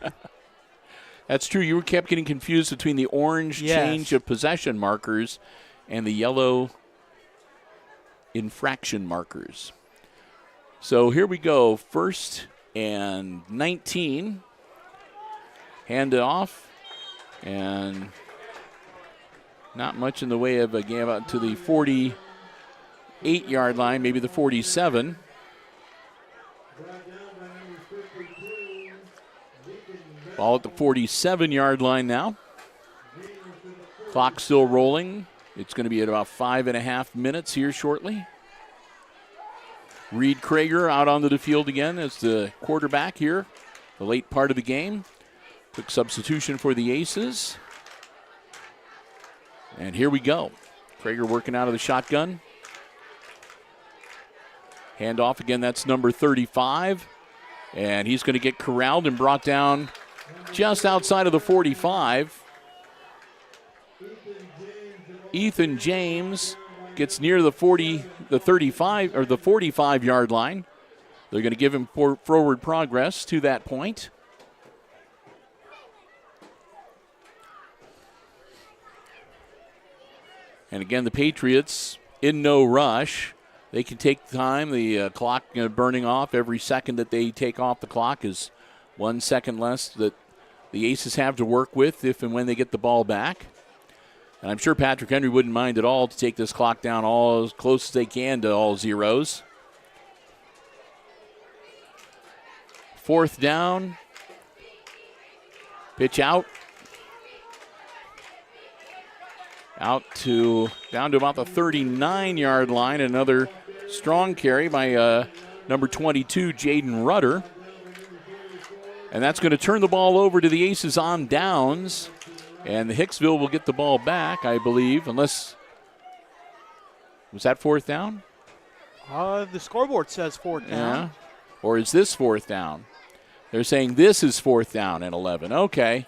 That's true. You kept getting confused between the orange change of possession markers and the yellow infraction markers. So here we go. First and 19. Hand it off. And not much in the way of a game out to the 48-yard line, maybe the 47. Ball at the 47-yard line now. Clock still rolling. It's going to be at about 5.5 minutes here shortly. Reed Krager out onto the field again as the quarterback here, the late part of the game. Quick substitution for the Aces. And here we go. Krager working out of the shotgun. Handoff again, that's number 35. And he's going to get corralled and brought down just outside of the 45. Ethan James gets near the 45-yard line. They're going to give him forward progress to that point. And again, the Patriots in no rush. They can take time. The clock burning off. Every second that they take off the clock is 1 second less that the Aces have to work with if and when they get the ball back. And I'm sure Patrick Henry wouldn't mind at all to take this clock down all as close as they can to all zeros. Fourth down. Pitch out. Down to about the 39-yard line. Another strong carry by number 22, Jaden Rudder. And that's going to turn the ball over to the Aces on downs. And the Hicksville will get the ball back, I believe, unless... Was that fourth down? The scoreboard says fourth down. Yeah. Or is this fourth down? They're saying this is fourth down and 11. Okay.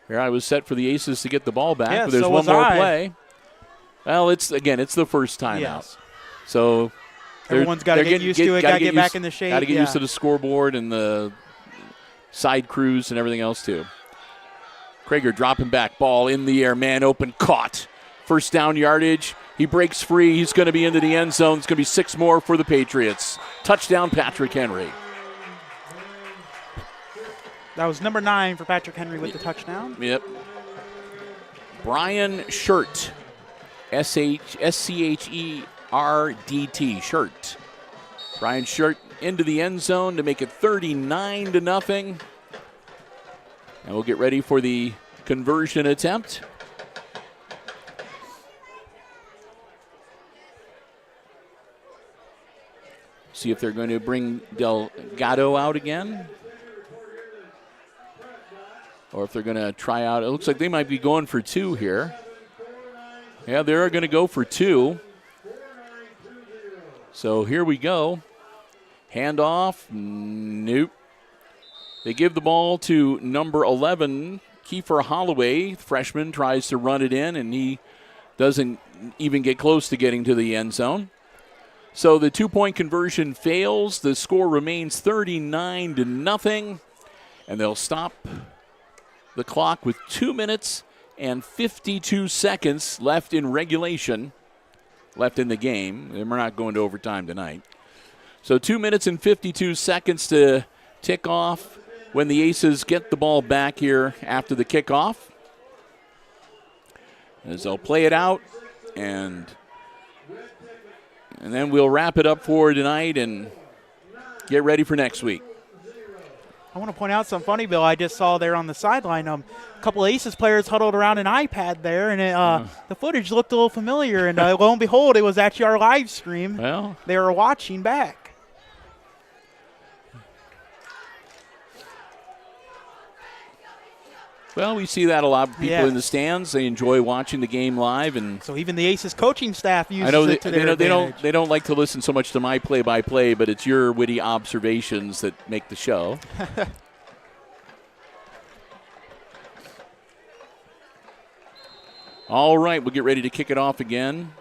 Here I was set for the Aces to get the ball back, but there's one more play. Well, it's the first time out. So everyone's got to get used to it, got to get back in the shape. Got to get used to the scoreboard and the side crews and everything else too. Krager dropping back, ball in the air, man open, caught. First down yardage. He breaks free. He's going to be into the end zone. It's going to be 6 more for the Patriots. Touchdown, Patrick Henry. That was number 9 for Patrick Henry with the touchdown. Yep. Brian Shirt. S-C-H-E-R-D-T. Shirt. Brian Shirt into the end zone to make it 39-0. And we'll get ready for the conversion attempt. See if they're going to bring Delgado out again. Or if they're going to try out. It looks like they might be going for 2 here. Yeah, they're going to go for 2. So here we go. Handoff. Nope. They give the ball to number 11, Kiefer Holloway. Freshman tries to run it in, and he doesn't even get close to getting to the end zone. So the 2-point conversion fails. The score remains 39-0, and they'll stop the clock with 2 minutes and 52 seconds left in regulation, left in the game. And we're not going to overtime tonight. So 2 minutes and 52 seconds to tick off when the Aces get the ball back here after the kickoff. As they'll play it out, and then we'll wrap it up for tonight and get ready for next week. I want to point out something funny, Bill. I just saw there on the sideline a couple of Aces players huddled around an iPad there, and the footage looked a little familiar. And lo and behold, it was actually our live stream. Well, they were watching back. Well, we see that a lot of people in the stands. They enjoy watching the game live, and so even the Aces coaching staff uses it to their advantage. They don't like to listen so much to my play-by-play, but it's your witty observations that make the show. All right, we'll get ready to kick it off again.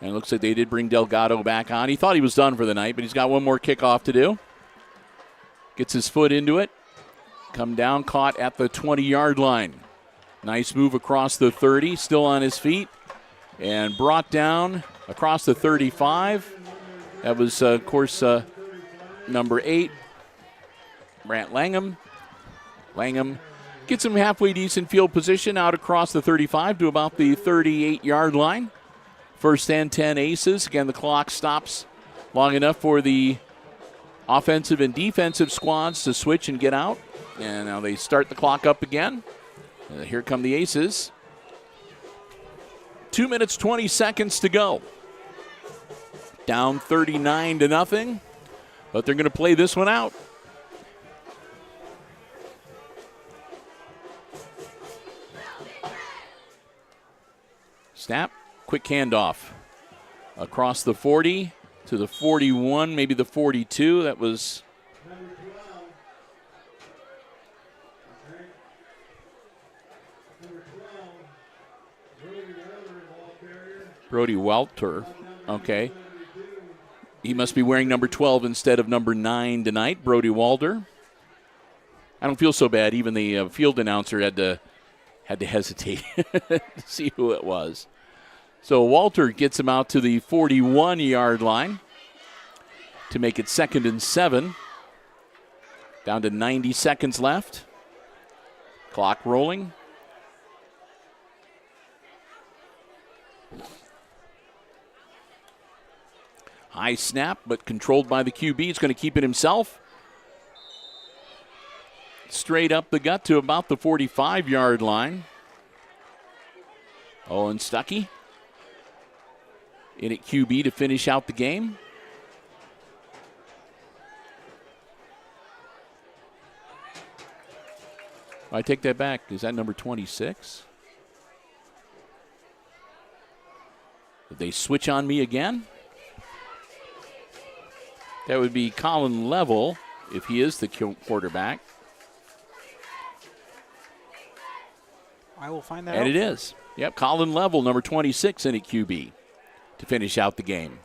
And it looks like they did bring Delgado back on. He thought he was done for the night, but he's got one more kickoff to do. Gets his foot into it. Come down, caught at the 20-yard line. Nice move across the 30, still on his feet. And brought down across the 35. That was, of course, number 8, Brant Langham. Langham gets him halfway decent field position out across the 35 to about the 38-yard line. First and 10 Aces. Again, the clock stops long enough for the offensive and defensive squads to switch and get out. And now they start the clock up again. Here come the Aces. 2 minutes, 20 seconds to go. Down 39-0. But they're going to play this one out. Snap, quick handoff. Across the 40. To the 41, maybe the 42. That was Brody Walter. Okay. He must be wearing number 12 instead of number 9 tonight, Brody Walter. I don't feel so bad. Even the field announcer had to hesitate to see who it was. So Walter gets him out to the 41-yard line to make it 2nd and 7. Down to 90 seconds left. Clock rolling. High snap, but controlled by the QB. He's going to keep it himself. Straight up the gut to about the 45-yard line. Owen Stuckey in at QB to finish out the game. I take that back. Is that number 26? Did they switch on me again? That would be Colin Level if he is the quarterback. I will find that out. And it is. Yep, Colin Level, number 26 in at QB to finish out the game.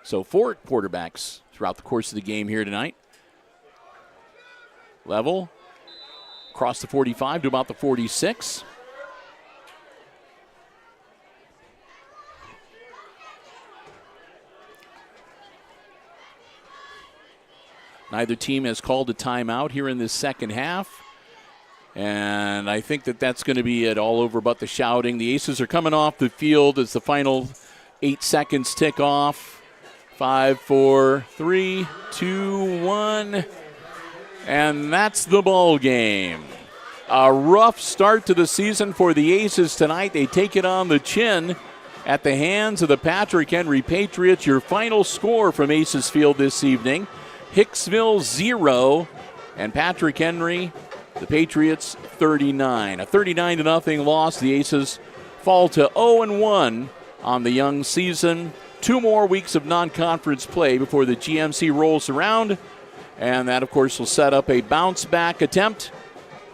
So 4 quarterbacks throughout the course of the game here tonight. Level. Across the 45 to about the 46. Neither team has called a timeout here in this second half. And I think that's going to be it all over but the shouting. The Aces are coming off the field as the final 8 seconds tick off. 5, 4, 3, 2, 1. And that's the ball game. A rough start to the season for the Aces tonight. They take it on the chin at the hands of the Patrick Henry Patriots. Your final score from Aces Field this evening: Hicksville 0 and Patrick Henry, the Patriots, 39. A 39-0 loss. The Aces fall to 0-1 on the young season. 2 more weeks of non-conference play before the GMC rolls around. And that, of course, will set up a bounce-back attempt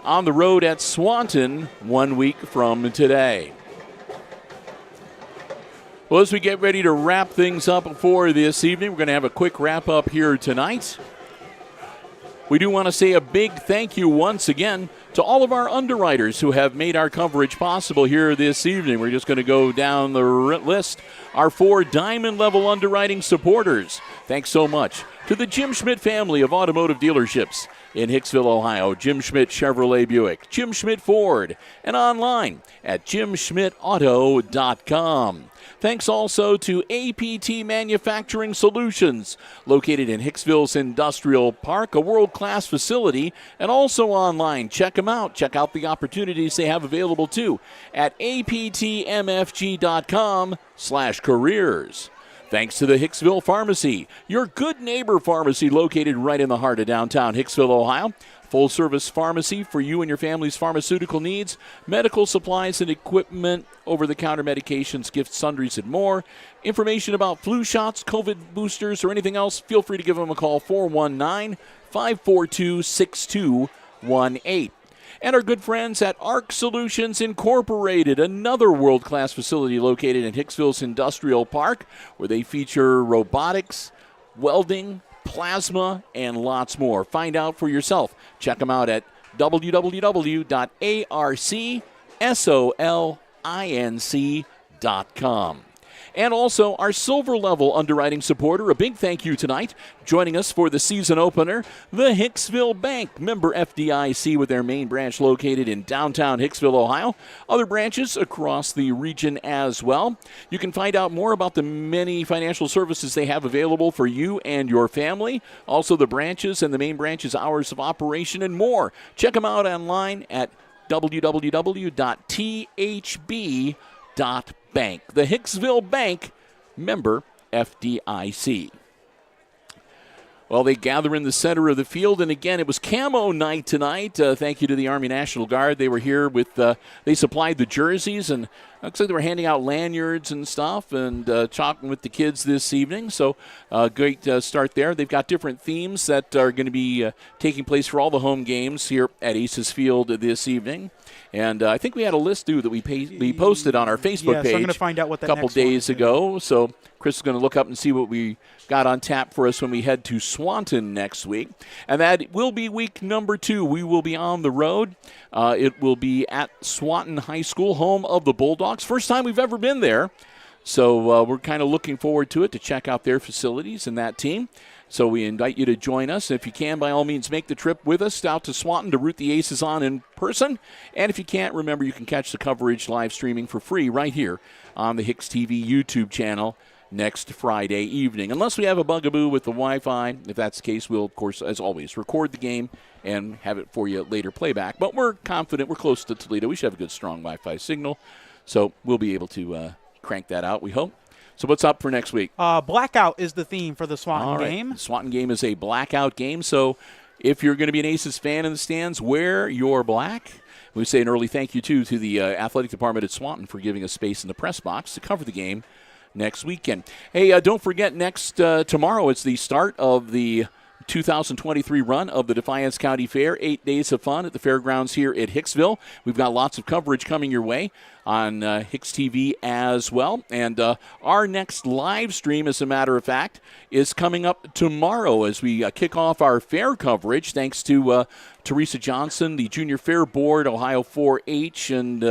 on the road at Swanton 1 week from today. Well, as we get ready to wrap things up for this evening, we're going to have a quick wrap-up here tonight. We do want to say a big thank you once again to all of our underwriters who have made our coverage possible here this evening. We're just going to go down the list. Our 4 diamond-level underwriting supporters. Thanks so much to the Jim Schmidt family of automotive dealerships in Hicksville, Ohio. Jim Schmidt Chevrolet Buick, Jim Schmidt Ford, and online at jimschmidtauto.com. Thanks also to APT Manufacturing Solutions, located in Hicksville's Industrial Park, a world-class facility, and also online. Check them out. Check out the opportunities they have available, too, at aptmfg.com/careers. Thanks to the Hicksville Pharmacy, your good neighbor pharmacy located right in the heart of downtown Hicksville, Ohio. Full-service pharmacy for you and your family's pharmaceutical needs, medical supplies and equipment, over-the-counter medications, gifts, sundries, and more. Information about flu shots, COVID boosters, or anything else, feel free to give them a call, 419-542-6218. And our good friends at ARC Solutions Incorporated, another world-class facility located in Hicksville's Industrial Park, where they feature robotics, welding, plasma, and lots more. Find out for yourself. Check them out at www.arcsolinc.com. And also our silver-level underwriting supporter, a big thank you tonight, joining us for the season opener, the Hicksville Bank, member FDIC, with their main branch located in downtown Hicksville, Ohio. Other branches across the region as well. You can find out more about the many financial services they have available for you and your family. Also the branches and the main branch's hours of operation and more. Check them out online at www.thb.bank. The Hicksville Bank, member FDIC. Well, they gather in the center of the field, and again, it was camo night tonight. Thank you to the Army National Guard. They were here with, they supplied the jerseys, and looks like they were handing out lanyards and stuff and talking with the kids this evening. So great start there. They've got different themes that are going to be taking place for all the home games here at Aces Field this evening. And I think we had a list, too, that we posted on our Facebook page I'm going to find out what that a couple days ago. So Chris is going to look up and see what we got on tap for us when we head to Swanton next week. And that will be week number 2. We will be on the road. It will be at Swanton High School, home of the Bulldogs. First time we've ever been there. So we're kind of looking forward to it, to check out their facilities and that team. So we invite you to join us. If you can, by all means, make the trip with us out to Swanton to root the Aces on in person. And if you can't, remember you can catch the coverage live streaming for free right here on the HIX-TV YouTube channel next Friday evening. Unless we have a bugaboo with the Wi-Fi. If that's the case, we'll, of course, as always, record the game and have it for you later playback. But we're confident. We're close to Toledo. We should have a good, strong Wi-Fi signal. So we'll be able to crank that out, we hope. So what's up for next week? Blackout is the theme for the Swanton game. The Swanton game is a blackout game. So if you're going to be an Aces fan in the stands, wear your black. We say an early thank you, too, to the athletic department at Swanton for giving us space in the press box to cover the game next weekend. Hey, don't forget, tomorrow it's the start of the 2023 run of the Defiance County Fair. 8 days of fun at the fairgrounds here at Hicksville. We've got lots of coverage coming your way on HIX-TV as well. And our next live stream, as a matter of fact, is coming up tomorrow as we kick off our fair coverage, thanks to Teresa Johnson, the Junior Fair Board, Ohio 4-H, and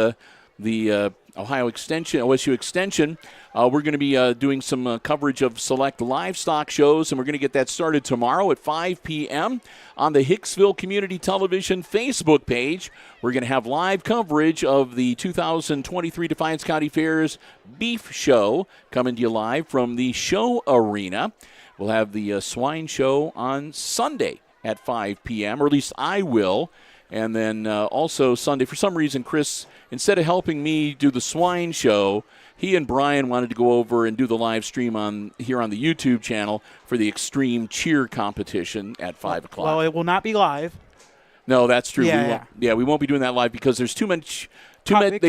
the Ohio Extension, OSU Extension. We're going to be doing some coverage of select livestock shows, and we're going to get that started tomorrow at 5 p.m. on the Hicksville Community Television Facebook page. We're going to have live coverage of the 2023 Defiance County Fair's Beef Show coming to you live from the show arena. We'll have the swine show on Sunday at 5 p.m., or at least I will. And then also Sunday, for some reason, Chris, instead of helping me do the swine show, he and Brian wanted to go over and do the live stream here on the YouTube channel for the extreme cheer competition at 5 o'clock. Well, it will not be live. No, that's true. Yeah, we won't be doing that live because there's too much. Copyrighted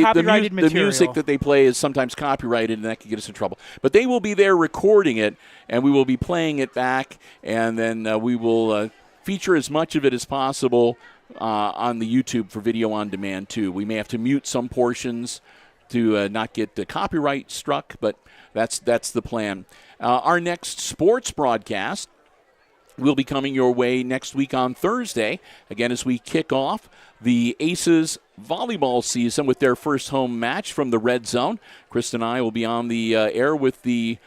the material. music that they play is sometimes copyrighted, and that can get us in trouble. But they will be there recording it, and we will be playing it back, and then we will feature as much of it as possible on the YouTube for video on demand, too. We may have to mute some portions to not get the copyright struck, but that's the plan. Our next sports broadcast will be coming your way next week on Thursday, again, as we kick off the Aces volleyball season with their first home match from the Red Zone. Chris and I will be on the air with the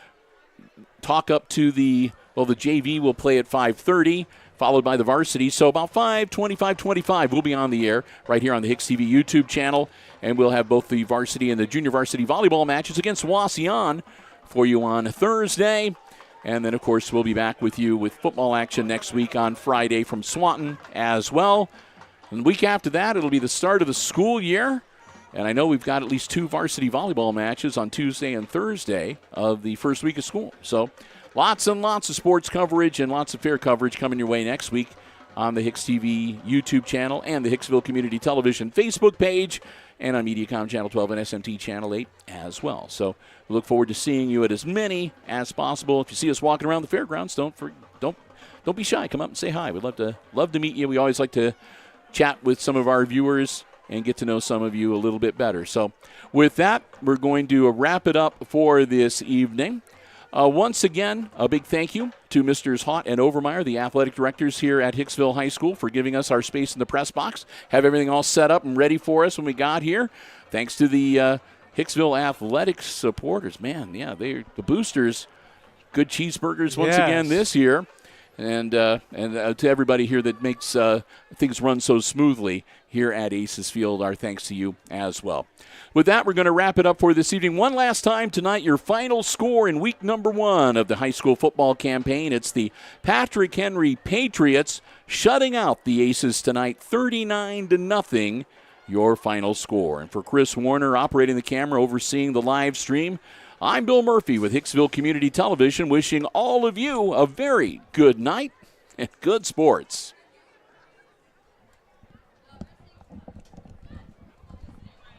talk up to the JV will play at 5:30. Followed by the varsity. So about 5:25 we'll be on the air right here on the HIX-TV YouTube channel, and we'll have both the varsity and the junior varsity volleyball matches against Wauseon for you on Thursday. And then, of course, we'll be back with you with football action next week on Friday from Swanton as well. And the week after that, it'll be the start of the school year. And I know we've got at least 2 varsity volleyball matches on Tuesday and Thursday of the first week of school. So lots and lots of sports coverage and lots of fair coverage coming your way next week on the HIX-TV YouTube channel and the Hicksville Community Television Facebook page and on Mediacom Channel 12 and SMT Channel 8 as well. So we look forward to seeing you at as many as possible. If you see us walking around the fairgrounds, don't be shy. Come up and say hi. We'd love to meet you. We always like to chat with some of our viewers and get to know some of you a little bit better. So with that, we're going to wrap it up for this evening. Once again, a big thank you to Misters Haught and Overmeyer, the athletic directors here at Hicksville High School, for giving us our space in the press box, have everything all set up and ready for us when we got here. Thanks to the Hicksville athletics supporters. Man, yeah, they're the boosters. Good cheeseburgers once again this year. And to everybody here that makes things run so smoothly here at Aces Field, our thanks to you as well. With that, we're going to wrap it up for this evening. One last time tonight, your final score in week number 1 of the high school football campaign. It's the Patrick Henry Patriots shutting out the Aces tonight, 39-0, your final score. And for Chris Warner operating the camera, overseeing the live stream, I'm Bill Murphy with Hicksville Community Television, wishing all of you a very good night and good sports.